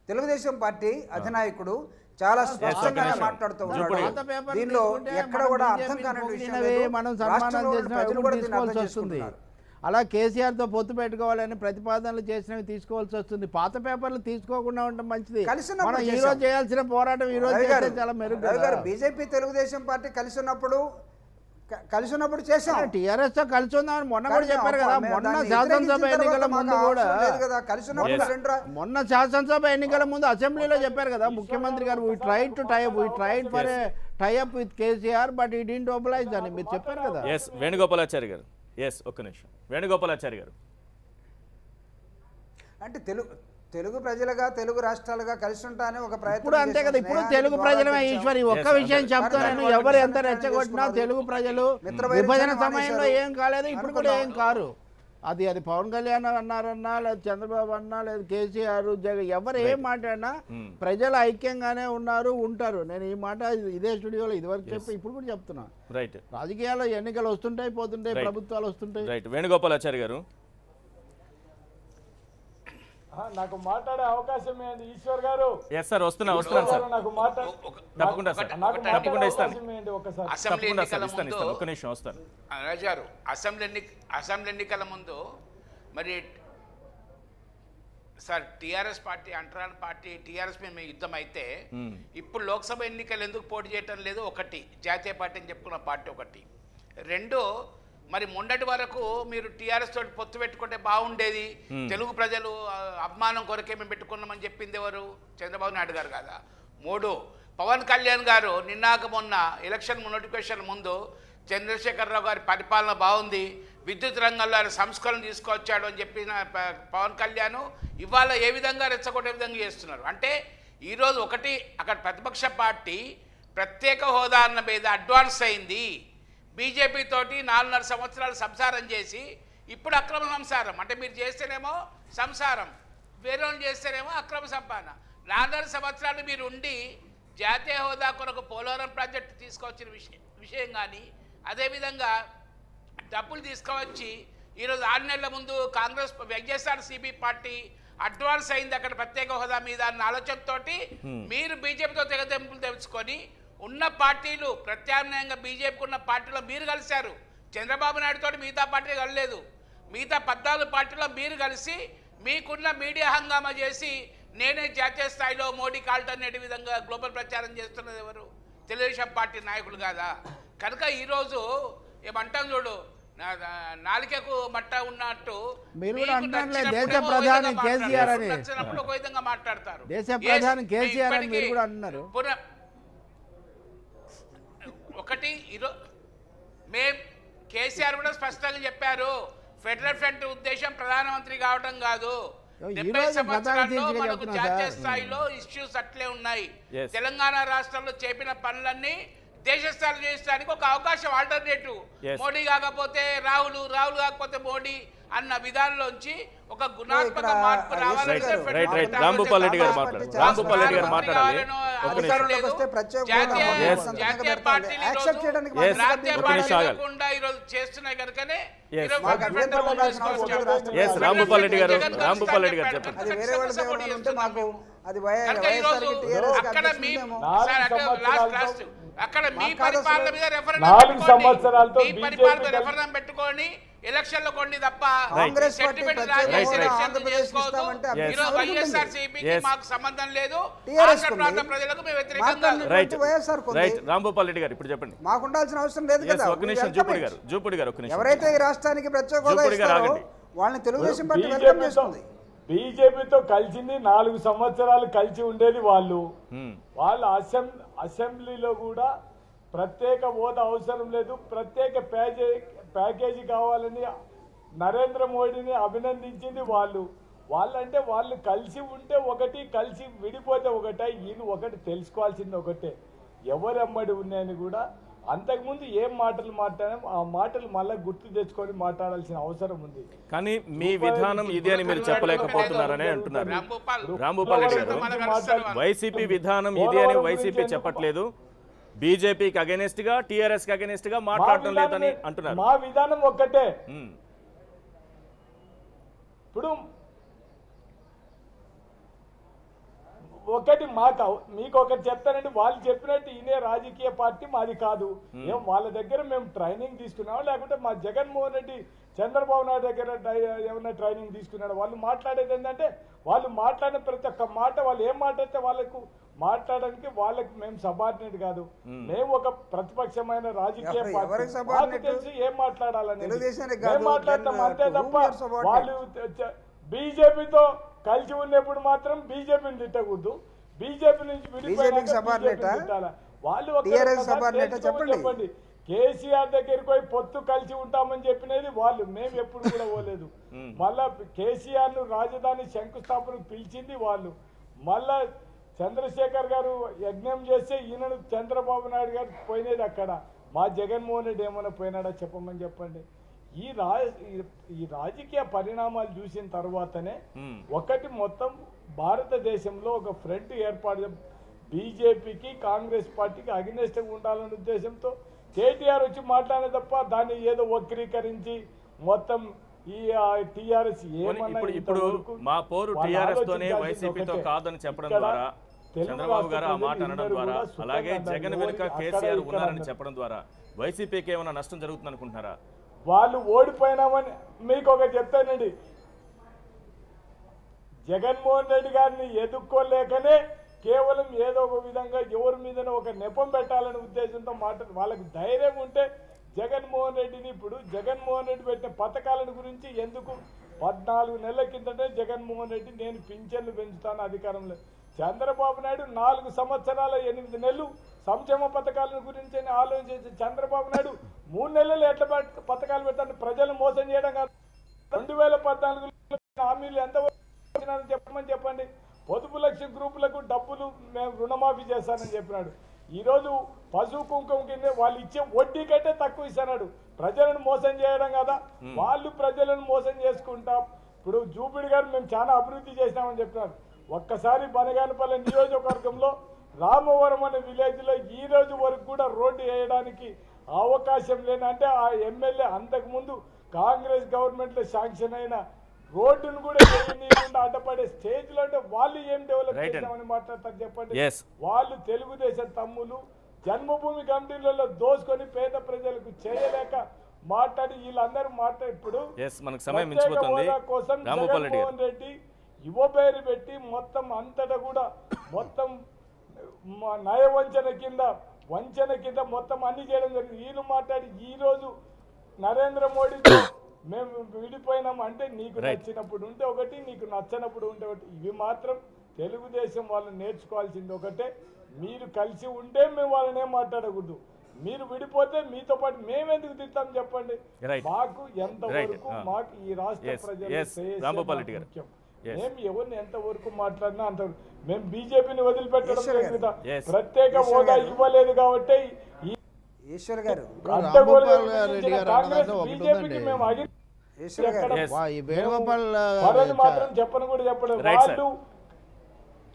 Telugu Desam party అధినాయకుడు చాలా స్పష్టంగా మాట్లాడుతూ ఉన్నాడు. దీనిలో ఎక్కడ కూడా అర్థం కాని విషయం మనం సన్మానం చేసిన వస్తుంది. అలా కేసీఆర్తో పొత్తు పెట్టుకోవాలని ప్రతిపాదనలు చేసినవి తీసుకోవాల్సి వస్తుంది. పాత పేపర్లు తీసుకోకుండా ఉండడం మంచిది. మనం ఈ రోజు చేయాల్సిన పోరాటం ఈ రోజు చేస్తే చాలా మెరుగ్గా. బీజేపీ తెలుగుదేశం పార్టీ కలిసి ఉన్నప్పుడు చేసాం. టీఆర్ఎస్ తో కలిసి ఉందామని మొన్న కూడా చెప్పారు కదా. మొన్న శాసనసభ ఎన్నికల ముందు కూడా మొన్న శాసనసభ ఎన్నికల ముందు అసెంబ్లీలో చెప్పారు కదా ముఖ్యమంత్రి గారు, we tried for a tie up with KCR but ఈ డిడ్ంట్ ఒబలైజ్ అని మీరు చెప్పారు కదా. వేణుగోపాలాచారి గారు, ఒక్క నిమిషం. వేణుగోపాలాచారి గారు, అంటే తెలుగు ప్రజలుగా, తెలుగు రాష్ట్రాలుగా కలిసి ఉంటానే ఒక ప్రయత్నం. ఇప్పుడు అంతే కదా. ఇప్పుడు తెలుగు ప్రజలమే ఈశ్వరి. ఒక్క విషయం చెప్తాను, ఎవరు ఎంత రెచ్చగొట్టినా తెలుగు ప్రజలు విభజన సమయంలో ఏం కాలేదు, ఇప్పుడు కూడా ఏం కారు. అది పవన్ కళ్యాణ్ అన్నారన్నా, లేదా చంద్రబాబు అన్నా, లేదా కేసీఆర్, జగన్, ఎవరు ఏం మాట్లాడినా ప్రజలు ఐక్యంగానే ఉన్నారు, ఉంటారు. నేను ఈ మాట ఇదే స్టూడియోలో ఇదివరకు చెప్పి ఇప్పుడు కూడా చెప్తున్నా. రైట్. రాజకీయాల్లో ఎన్నికలు వస్తుంటాయి, పోతుంటాయి, ప్రభుత్వాలు వస్తుంటాయి. రైట్. వేణుగోపాలాచారి గారు, నాకు మాట్లాడే అవకాశం ఏంటి ఈశ్వర్ గారు? ఎస్ సార్, వస్తున్నాను సార్. నాకు తప్పకుండా సార్, తప్పకుండా ఇస్తాను. ఒకసారి తప్పకుండా సార్, ఇస్తాను. ఒక్క నిమిషం వస్తాను. రాజు గారు, అసెంబ్లీ ఎన్నికల ముందు మరి సార్ టీఆర్ఎస్ పార్టీ అంటరాని పార్టీ టీఆర్ఎస్ మేము యుద్ధం అయితే ఇప్పుడు లోక్సభ ఎన్నికలు ఎందుకు పోటీ చేయటం లేదు? ఒకటి, జాతీయ పార్టీ అని చెప్పుకున్న పార్టీ ఒకటి. రెండు, మరి మొన్నటి వరకు మీరు టీఆర్ఎస్ తోటి పొత్తు పెట్టుకుంటే బాగుండేది, తెలుగు ప్రజలు అభిమానం కొరకే మేము పెట్టుకున్నామని చెప్పింది ఎవరు? చంద్రబాబు నాయుడు గారు కదా. మూడు, పవన్ కళ్యాణ్ గారు నిన్నాక మొన్న ఎలక్షన్ నోటిఫికేషన్ ముందు చంద్రశేఖరరావు గారి పరిపాలన బాగుంది, విద్యుత్ రంగంలో ఆయన సంస్కరణ తీసుకొచ్చాడు అని చెప్పిన పవన్ కళ్యాణ్ ఇవాళ ఏ విధంగా రెచ్చగొట్టే విధంగా చేస్తున్నారు అంటే, ఈరోజు ఒకటి అక్కడ ప్రతిపక్ష పార్టీ ప్రత్యేక హోదా అన్న మీద అడ్వాన్స్ అయింది. బీజేపీ తోటి 4.5 సంవత్సరాలు సంసారం చేసి ఇప్పుడు అక్రమ సంసారం అంటే మీరు చేస్తేనేమో సంసారం, వేరే వాళ్ళు చేస్తేనేమో అక్రమ సంపాదన. 4.5 సంవత్సరాలు మీరు ఉండి జాతీయ హోదా కొరకు పోలవరం ప్రాజెక్టు తీసుకొచ్చిన విషయం కానీ, అదేవిధంగా డబ్బులు తీసుకువచ్చి ఈరోజు 6 నెలల ముందు కాంగ్రెస్ వైఎస్ఆర్సీపీ పార్టీ అడ్వాన్స్ అయింది అక్కడ ప్రత్యేక హోదా మీద అన్న ఆలోచనతో మీరు బీజేపీతో తెగదెంపులు తెచ్చుకొని ఉన్న పార్టీలు ప్రత్యామ్నాయంగా బీజేపీకి ఉన్న పార్టీలో మీరు కలిశారు. చంద్రబాబు నాయుడుతో మిగతా పార్టీ కలలేదు. మిగతా 14 పార్టీలో మీరు కలిసి మీకున్న మీడియా హంగామా చేసి నేనే జాతీయ స్థాయిలో మోడీకి ఆల్టర్నేటివ్ విధంగా గ్లోబల్ ప్రచారం చేస్తున్నది ఎవరు? తెలుగుదేశం పార్టీ నాయకులు కాదా? కనుక ఈరోజు ఏమంటాం చూడు, నాలికకు మట్ట ఉన్నట్టు మీరు కూడా అంటారులే, దేశ ప్రధాని కేసీఆర్ అని నచ్చినప్పుడు ఒక విధంగా మాట్లాడతారు. దేశ ప్రధాని కేసీఆర్ అని మీరు కూడా అంటున్నారు. ఒకటి మేము కేసీఆర్ కూడా స్పష్టంగా చెప్పారు, ఫెడరల్ ఫ్రంట్ ఉద్దేశం ప్రధానమంత్రి కావడం కాదు. 70 సంవత్సరాల్లో మనకు జాతీయ స్థాయిలో ఇష్యూస్ అట్లే ఉన్నాయి. తెలంగాణ రాష్ట్రంలో చేపిన పనులన్నీ దేశ స్థాయిలో చేయడానికి ఒక అవకాశం, ఆల్టర్నేటివ్. మోడీ కాకపోతే రాహుల్, రాహుల్ కాకపోతే మోడీ అన్న విధానంలోంచి ఒక గుణాత్మక మార్పు రావాలంటే రాంభూపాల్ రెడ్డి గారు మాట్లాడాలి. జాతీయ పార్టీలు ఈరోజు చేస్తున్నాయి కనుకనే రాంభూపాల్ రెడ్డి గారు చెప్పండి. అక్కడ మీ పరిపాలన మీద రెఫరెండం పెట్టుకొని ఎలక్షన్లో కొన్ని తప్ప మాకు సంబంధం లేదు. ప్రజలకు మేము వ్యతిరేకంగా. రాంభూపాల్ రెడ్డి గారు ఇప్పుడు చెప్పండి. మాకు ఉండాల్సిన అవసరం లేదు కదా. ఒక నిమిషం జూపూడి గారు ఎవరైతే ఈ రాష్ట్రానికి ప్రత్యేక హోదా ఇస్తారో వాళ్ళని తెలుగుదేశం పార్టీ వెల్కమ్ చేస్తుంది. బీజేపీతో కలిసింది 4 సంవత్సరాలు కలిసి ఉండేది వాళ్ళు అసెంబ్లీలో కూడా ప్రత్యేక హోదా అవసరం లేదు, ప్రత్యేక ప్యాకేజీ కావాలని నరేంద్ర మోడీని అభినందించింది వాళ్ళంటే వాళ్ళు కలిసి ఉంటే ఒకటి, కలిసి విడిపోతే ఒకటే. వీళ్ళు ఒకటి తెలుసుకోవాల్సింది ఒకటే, ఎవరెమ్మడి ఉన్నాయని కూడా అంతకుముందు ఏం మాటలు మాట్లాడాం ఆ మాటలు మళ్ళీ గుర్తు తెచ్చుకొని మాట్లాడాల్సిన అవసరం ఉంది. కానీ మీ విధానం ఇది అని మీరు చెప్పలేకపోతున్నారని అంటున్నారు రాంభూపాల్ రెడ్డి గారు. వైసీపీ విధానం ఇది అని వైసీపీ చెప్పట్లేదు, బీజేపీకి అగెనిస్ట్ గా టీఆర్ఎస్ కి అగెనిస్ట్ గా మాట్లాడటం లేదని అంటున్నారు. మా విధానం ఒక్కటే. ఇప్పుడు ఒకటి మీకు ఒకటి చెప్తానండి, వాళ్ళు చెప్పినట్టు ఈయనే రాజకీయ పార్టీ మాది కాదు. ఏం వాళ్ళ దగ్గర మేము ట్రైనింగ్ తీసుకున్నాము, లేకుంటే మా జగన్మోహన్ రెడ్డి చంద్రబాబు నాయుడు దగ్గర ఏమైనా ట్రైనింగ్ తీసుకున్నాడు? వాళ్ళు మాట్లాడేది ఏంటంటే, వాళ్ళు మాట్లాడిన ప్రతి ఒక్క మాట వాళ్ళు ఏం మాట్లాడితే వాళ్ళకు మాట్లాడడానికి వాళ్ళకి మేము సబార్డినేట్ కాదు. మేము ఒక ప్రతిపక్షమైన రాజకీయ పార్టీ, మాకు తెలిసి ఏం మాట్లాడాలని మాట్లాడతాం అంతే తప్ప వాళ్ళు బీజేపీతో కలిసి ఉన్నప్పుడు మాత్రం బీజేపీని తిట్టకూడదు, బీజేపీ నుంచి విడిపోయినా వాళ్ళు చెప్పండి. కేసీఆర్ దగ్గరికి పోయి పొత్తు కలిసి ఉంటామని చెప్పినది వాళ్ళు, మేము ఎప్పుడు కూడా పోలేదు. మళ్ళా కేసీఆర్ ను రాజధాని శంకుస్థాపనకు పిలిచింది వాళ్ళు. మళ్ళా చంద్రశేఖర్ గారు యజ్ఞం చేస్తే ఈయనను చంద్రబాబు నాయుడు గారు పోయినది అక్కడ. మా జగన్మోహన్ రెడ్డి ఏమైనా పోయినాడా చెప్పమని చెప్పండి. ఈ రాజకీయ పరిణామాలు చూసిన తర్వాతనే ఒకటి మొత్తం భారతదేశంలో ఒక ఫ్రంట్ ఏర్పాటు, బీజేపీకి కాంగ్రెస్ పార్టీకి అగెనిస్ట్గా ఉండాలనే ఉద్దేశంతో కేటీఆర్ వచ్చి మాట్లాడే తప్ప దాన్ని ఏదో వక్రీకరించి మొత్తం ఈ టిఆర్ఎస్ ఏమన్నా ఇప్పుడు మా పోరు టీఆర్ఎస్ తోనే వైసీపీతో కాదని చెప్పడం ద్వారా చంద్రబాబు గారు ఆ మాట అనడం ద్వారా అలాగే జగన్ వెనుక కేసీఆర్ ఉన్నారని చెప్పడం ద్వారా వైసీపీకి ఏమైనా నష్టం జరుగుతుంది అనుకుంటున్నారా? వాళ్ళు ఓడిపోయినామని మీకు ఒకటి చెప్తానండి, జగన్మోహన్ రెడ్డి గారిని ఎదుర్కోలేకనే కేవలం ఏదో ఒక విధంగా ఎవరి మీదనో ఒక నెపం పెట్టాలనే ఉద్దేశంతో వాళ్ళకి ధైర్యం ఉంటే జగన్మోహన్ రెడ్డిని ఇప్పుడు జగన్మోహన్ రెడ్డి పెట్టిన పథకాలను గురించి ఎందుకు 14 నెలల కిందటే జగన్మోహన్ రెడ్డి నేను పింఛన్లు పెంచుతాను అధికారంలో, చంద్రబాబు నాయుడు 4 సంవత్సరాల 8 నెలలు సంక్షేమ పథకాల గురించి ఆలోచించి చంద్రబాబు నాయుడు 3 నెలలు ఎట్లా పథకాలు పెడతాను ప్రజలు మోసం చేయడం కాదు. 2014 హామీలు ఎంతవరకు చెప్పమని చెప్పండి. పొదుపు లక్ష్య గ్రూపులకు డబ్బులు మేము రుణమాఫీ చేస్తానని చెప్పినాడు. ఈరోజు పశువు కుంకుమ కింద వాళ్ళు ఇచ్చే వడ్డీ కంటే తక్కువ ఇస్తున్నాడు. ప్రజలను మోసం చేయడం కదా, వాళ్ళు ప్రజలను మోసం చేసుకుంటాం. ఇప్పుడు జూపిడి గారు మేము చాలా అభివృద్ధి చేసినామని చెప్పినారు. ఒక్కసారి బనగానపల్లి నియోజకవర్గంలో రామవరం అనే విలేజ్లో ఈ రోజు వరకు కూడా రోడ్డు వేయడానికి అవకాశం లేని, అంటే ఆ ఎమ్మెల్యే అంతకుముందు కాంగ్రెస్ గవర్నమెంట్లో శాంక్షన్ అయిన రోడ్డును కూడా వేయనీయకుండా అడ్డపడే స్టేజ్ లో అంటే వాళ్ళు ఏం డెవలప్ చేస్తామని మాట్లాడతారు చెప్పండి. వాళ్ళు తెలుగుదేశం తమ్ములు జన్మభూమి కమిటీలలో దోసుకొని పేద ప్రజలకు చేయలేక మాట్లాడి వీళ్ళందరూ ఇప్పుడు హోదా కోసం జగన్మోహన్ రెడ్డి యువ పేరు పెట్టి మొత్తం అంతటా కూడా మొత్తం వంచన కింద మొత్తం అన్ని చేయడం జరిగింది. వీళ్ళు మాట్లాడి ఈ రోజు నరేంద్ర మోడీ మేము విడిపోయినాం అంటే నీకు నచ్చినప్పుడు ఉంటే ఒకటి, నీకు నచ్చనప్పుడు ఉంటే ఒకటి. ఇవి మాత్రం తెలుగుదేశం వాళ్ళు నేర్చుకోవాల్సింది ఒకటే, మీరు కలిసి ఉంటే మేము వాళ్ళని ఏం మాట్లాడకూడదు, మీరు విడిపోతే మీతో పాటు మేమెందుకు తిట్టాం చెప్పండి. మాకు ఎంతవరకు మాకు ఈ రాష్ట్ర ప్రజలు ముఖ్యం. మేము ఎవరిని ఎంతవరకు మాట్లాడినా అంత మేము బీజేపీని వదిలిపెట్టడం లేదు కదా, ప్రత్యేక హోదా ఇవ్వలేదు కాబట్టి ఈశ్వర్ గారు చెప్పను కూడా చెప్పలేదు వాళ్ళు.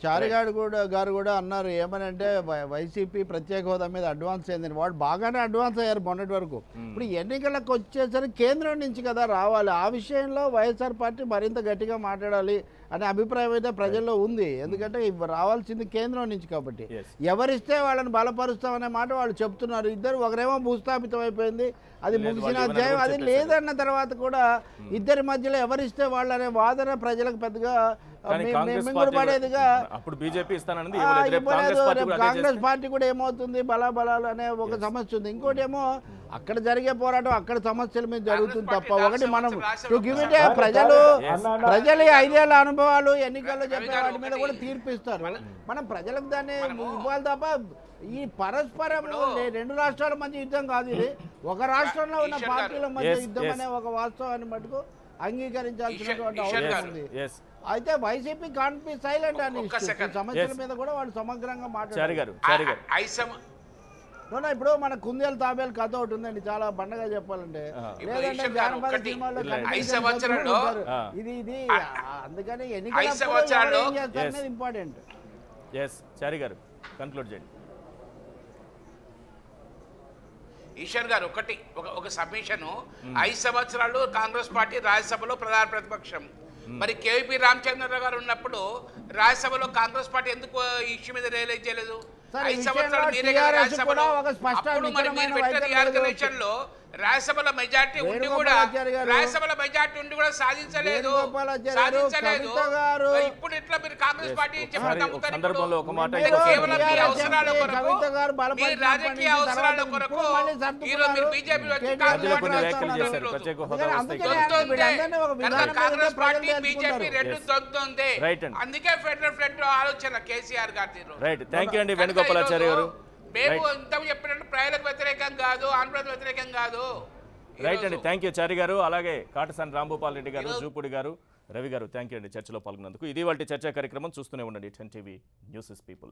చారిగాడు గారు కూడా అన్నారు ఏమనంటే వైసీపీ ప్రత్యేక హోదా మీద అడ్వాన్స్ అయిందని. వాడు బాగానే అడ్వాన్స్ అయ్యారు మొన్నటి వరకు. ఇప్పుడు ఎన్నికలకు వచ్చేసరికి కేంద్రం నుంచి కదా రావాలి. ఆ విషయంలో వైఎస్ఆర్ పార్టీ మరింత గట్టిగా మాట్లాడాలి అనే అభిప్రాయం అయితే ప్రజల్లో ఉంది. ఎందుకంటే రావాల్సింది కేంద్రం నుంచి కాబట్టి ఎవరిస్తే వాళ్ళని బలపరుస్తామనే మాట వాళ్ళు చెప్తున్నారు. ఇద్దరు ఒకరేమో భూస్థాపితం అయిపోయింది, అది ముగిసిన అధ్యాయం. అది లేదన్న తర్వాత కూడా ఇద్దరి మధ్యలో ఎవరిస్తే వాళ్ళనే వాదన ప్రజలకు పెద్దగా కాంగ్రెస్ పార్టీ కూడా ఏమవుతుంది బలాబలాలు అనే ఒక సమస్య ఉంది. ఇంకోటి ఏమో అక్కడ జరిగే పోరాటం అక్కడ సమస్యల మీద జరుగుతుంది తప్ప ఒకటి మనం ప్రజలు 5 ఏళ్ల అనుభవాలు ఎన్నికల్లో చెప్పే వాటి మీద కూడా తీర్పిస్తారు. మనం ప్రజలకు దాన్ని ఇవ్వాలి తప్ప ఈ పరస్పరం 2 రాష్ట్రాల మధ్య యుద్ధం కాదు, ఇది ఒక రాష్ట్రంలో ఉన్న పార్టీల మధ్య యుద్ధం అనే ఒక వాస్తవాన్ని మటుకు అంగీకరించాల్సినటువంటి అవసరం ఉంది. అయితే వైసీపీ కాంట్ బి సైలెంట్ అని సమస్యల మీద కూడా వాళ్ళు సమగ్రంగా మాట్లాడారు. ఇప్పుడు మన కుందేలు తాబేలు కథ ఒకటి ఉందండి, చాలా బండగా చెప్పాలంటే. లేదంటే జానపద సినిమాలో ఇది ఇది అందుకని ఎన్నికల ఇంపార్టెంట్. ఈశ్వర్ గారు ఒక సబ్మిషన్, 5 సంవత్సరాలు కాంగ్రెస్ పార్టీ రాజ్యసభలో ప్రధాన ప్రతిపక్షం. మరి కేవీపీ రామచంద్రరావు గారు ఉన్నప్పుడు రాజ్యసభలో కాంగ్రెస్ పార్టీ ఎందుకు ఇష్యూ మీద రియలైజ్ చేయలేదు? 5 సంవత్సరాలు మీరే కదా రాజ్యసభలో. అప్పుడు మరి మీరు పెట్టిన రియార్గనైజేషన్ లో రాజ్యసభలో మెజార్టీ ఉండి కూడా సాధించలేదు. ఇప్పుడు ఇట్లా మీరు కాంగ్రెస్ పార్టీ కేవలం మీ అవసరాల కొరకు, మీ రాజకీయ అవసరాల కొరకు ఈరోజు మీరు బీజేపీ కాంగ్రెస్ పార్టీ బీజేపీ రెండు దొరుకుతుంది. అందుకే ఫెడరల్ ఫ్రంట్ ఆలోచన కేసీఆర్ గారు. మేము ఇంత చెప్పినట్టు ప్రజలకు వ్యతిరేకం కాదు, ఆంధ్రప్రదేశ్ వ్యతిరేకం కాదు. రైట్ అండి, థ్యాంక్ యూ చారి గారు. అలాగే కాటసాని రాంభూపాల్ రెడ్డి గారు, జూపుడి గారు, రవి గారు, థ్యాంక్ యూ అండి చర్చలో పాల్గొన్నందుకు. ఇది వాళ్ళ చర్చా కార్యక్రమం. చూస్తూనే ఉండండి 10 TV న్యూస్ ఇస్ పీపుల్.